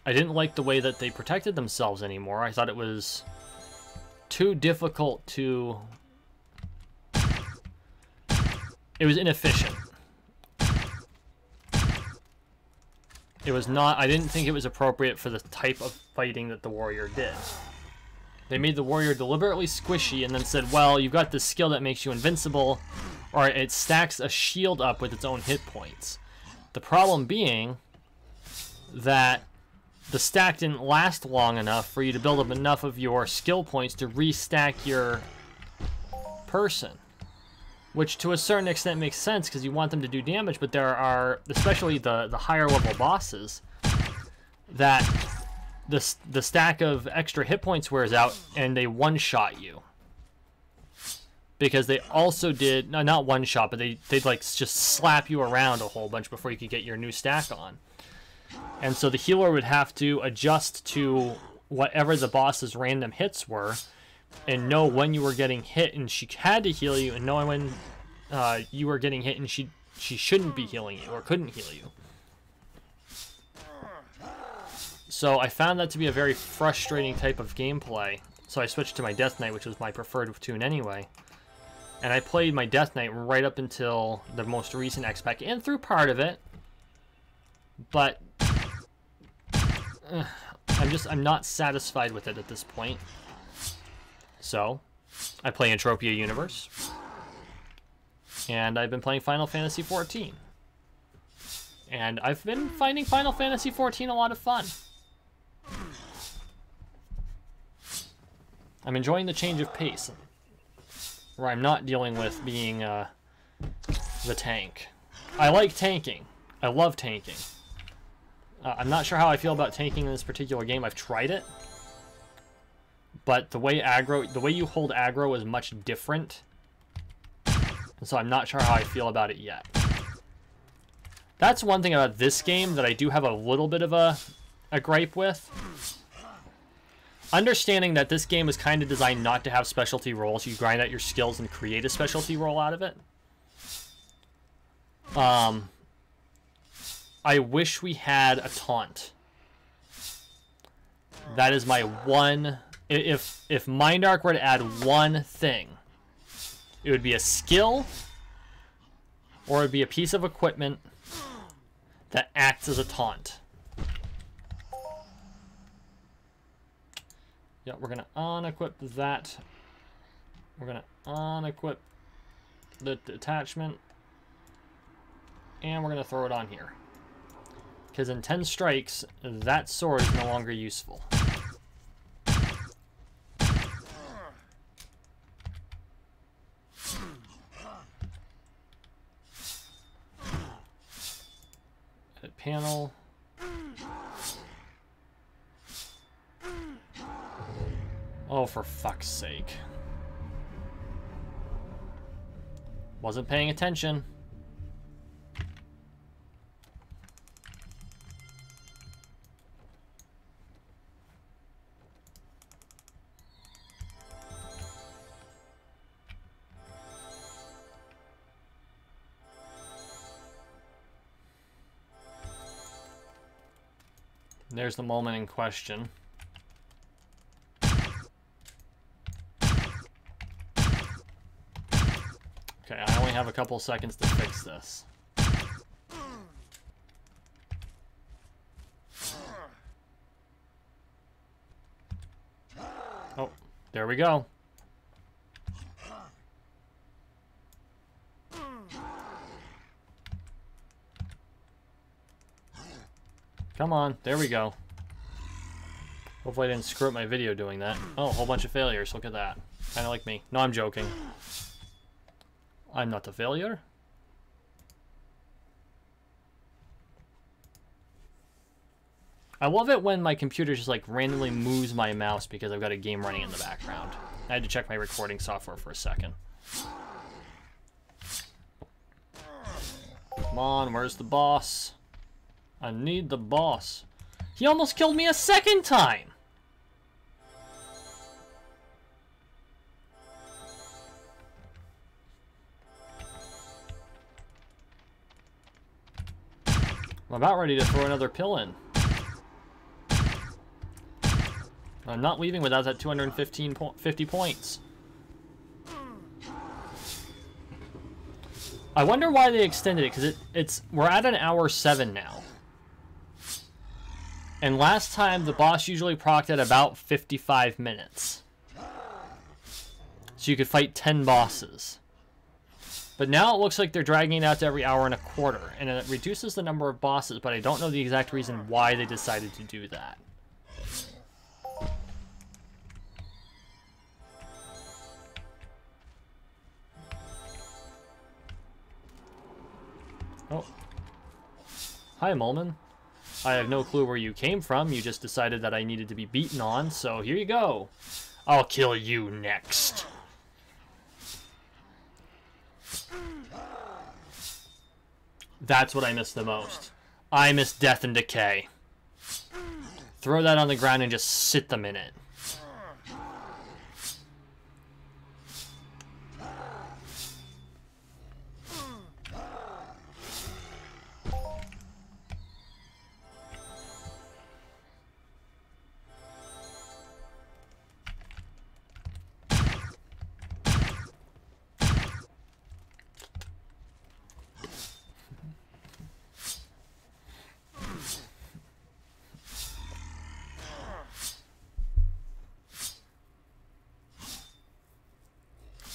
I didn't like the way that they protected themselves anymore. I thought it was too difficult to... It was inefficient. It was not... I didn't think it was appropriate for the type of fighting that the Warrior did. They made the Warrior deliberately squishy and then said, well, you've got this skill that makes you invincible, or it stacks a shield up with its own hit points. The problem being that the stack didn't last long enough for you to build up enough of your skill points to restack your person. Which to a certain extent makes sense because you want them to do damage, but there are, especially the higher level bosses, that the stack of extra hit points wears out and they one-shot you. Because they also did, no, not one-shot, but they'd like just slap you around a whole bunch before you could get your new stack on. And so the healer would have to adjust to whatever the boss's random hits were and know when you were getting hit and she had to heal you, and knowing when you were getting hit and she shouldn't be healing you or couldn't heal you. So I found that to be a very frustrating type of gameplay. So I switched to my Death Knight, which was my preferred tune anyway. And I played my Death Knight right up until the most recent X-Pack, and through part of it. But I'm not satisfied with it at this point. So I play Entropia Universe. And I've been playing Final Fantasy XIV. And I've been finding Final Fantasy XIV a lot of fun. I'm enjoying the change of pace, where I'm not dealing with being the tank. I like tanking. I love tanking. I'm not sure how I feel about tanking in this particular game. I've tried it. but the way you hold aggro is much different. And so I'm not sure how I feel about it yet. That's one thing about this game that I do have a little bit of a gripe with. Understanding that this game is kind of designed not to have specialty roles. You grind out your skills and create a specialty role out of it. I wish we had a taunt. That is my one... If Mindark were to add one thing, it would be a skill, or it would be a piece of equipment that acts as a taunt. Yeah, we're going to unequip that. We're going to unequip the attachment. And we're going to throw it on here. Because in 10 strikes, that sword is no longer useful. Edit panel. Oh, for fuck's sake. Wasn't paying attention. There's the moment in question. Okay, I only have a couple seconds to fix this. Oh, there we go. Come on, there we go. Hopefully I didn't screw up my video doing that. Oh, a whole bunch of failures, look at that. Kinda like me. No, I'm joking. I'm not a failure. I love it when my computer just like randomly moves my mouse because I've got a game running in the background. I had to check my recording software for a second. Come on, where's the boss? I need the boss. He almost killed me a second time! I'm about ready to throw another pill in. I'm not leaving without that 250 points. I wonder why they extended it, because we're at an hour 7 now. And last time, the boss usually procced at about 55 minutes. So you could fight 10 bosses. But now it looks like they're dragging it out to every hour and a quarter. And it reduces the number of bosses, but I don't know the exact reason why they decided to do that. Oh. Hi, Mulmun. I have no clue where you came from. You just decided that I needed to be beaten on, so here you go. I'll kill you next. That's what I miss the most. I miss death and decay. Throw that on the ground and just sit them in it.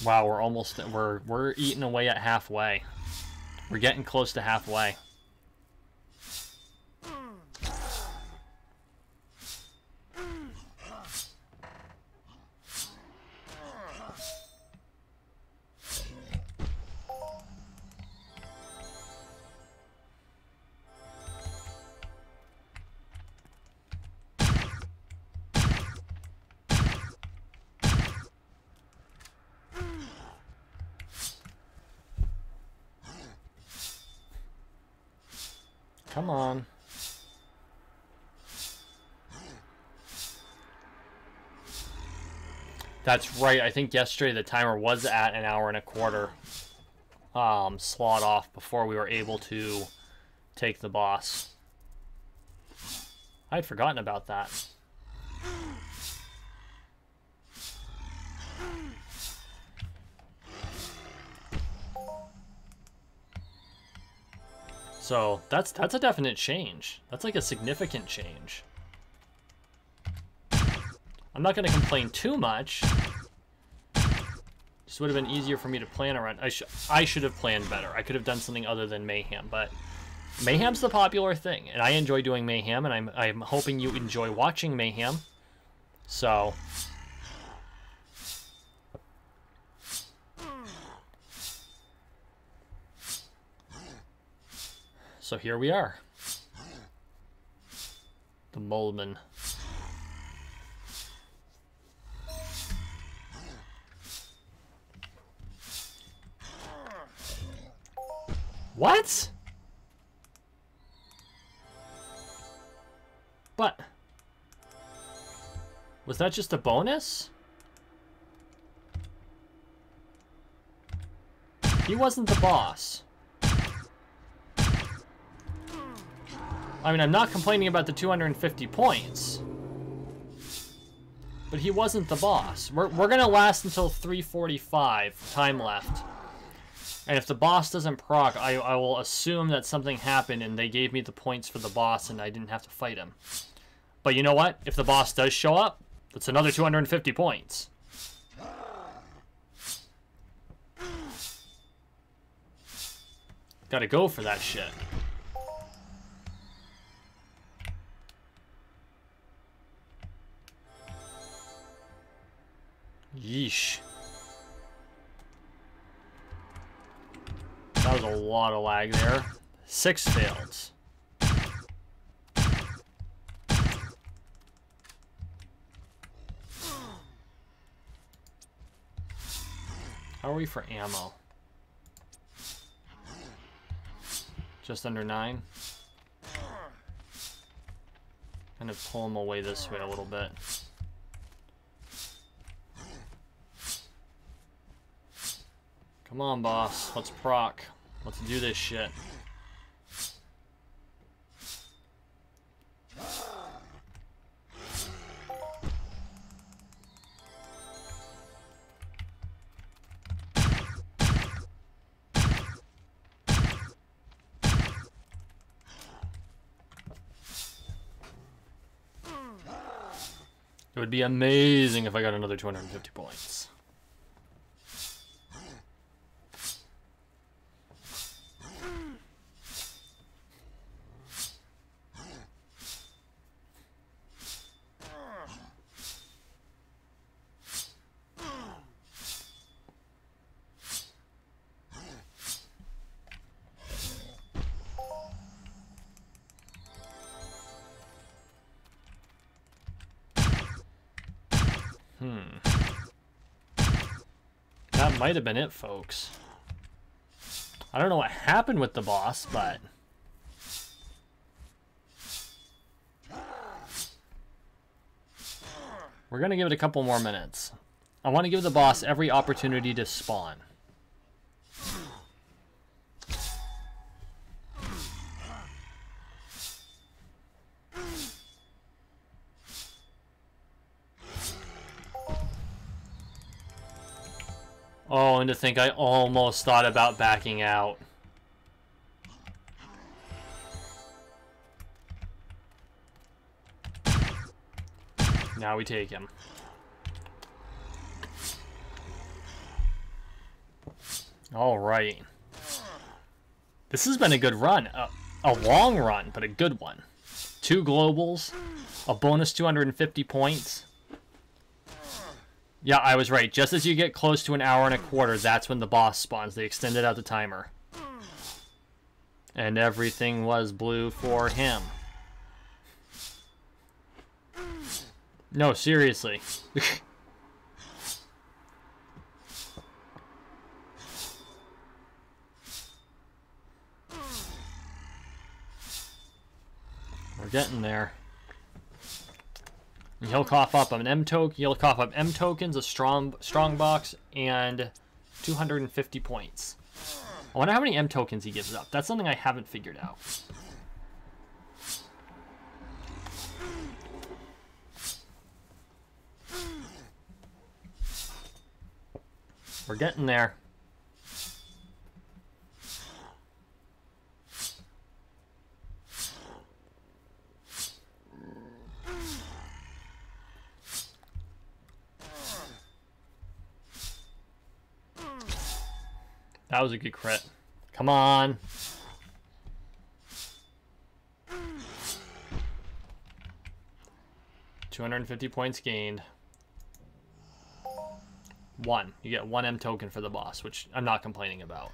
Wow, we're eating away at halfway. We're getting close to halfway. Come on. That's right. I think yesterday the timer was at an hour and a quarter slot off before we were able to take the boss. I'd forgotten about that. So that's a definite change. That's like a significant change. I'm not going to complain too much. This would have been easier for me to plan around. I should have planned better. I could have done something other than Mayhem, but Mayhem's the popular thing, and I enjoy doing Mayhem, and I'm hoping you enjoy watching Mayhem. So here we are. The Mulmun. What? But was that just a bonus? He wasn't the boss. I mean, I'm not complaining about the 250 points. But he wasn't the boss. We're gonna last until 3:45 time left. And if the boss doesn't proc, I will assume that something happened and they gave me the points for the boss and I didn't have to fight him. But you know what? If the boss does show up, that's another 250 points. Gotta go for that shit. Yeesh. That was a lot of lag there. 6 fails. How are we for ammo? Just under 9. Kind of pull him away this way a little bit. Come on, boss. Let's proc. Let's do this shit. It would be amazing if I got another 250 points. That might have been it, folks. I don't know what happened with the boss, but we're gonna give it a couple more minutes. I want to give the boss every opportunity to spawn. Oh, and to think I almost thought about backing out. Now we take him. All right. This has been a good run. A long run, but a good one. 2 globals, a bonus 250 points. Yeah, I was right. Just as you get close to an hour and a quarter, that's when the boss spawns. They extended out the timer. And everything was blue for him. No, seriously. We're getting there. He'll cough up an M token. He'll cough up M tokens, a strong box, and 250 points. I wonder how many M tokens he gives up. That's something I haven't figured out. We're getting there. That was a good crit. Come on. $250 points gained. 1. You get 1 M token for the boss, which I'm not complaining about.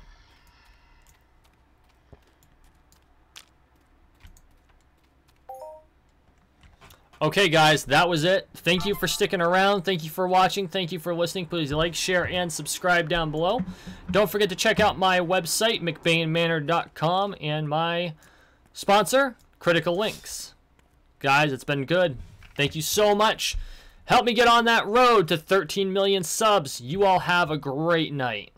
Okay, guys, that was it. Thank you for sticking around. Thank you for watching. Thank you for listening. Please like, share, and subscribe down below. Don't forget to check out my website, mcbainmanor.com, and my sponsor, Critical Links. Guys, it's been good. Thank you so much. Help me get on that road to 13 million subs. You all have a great night.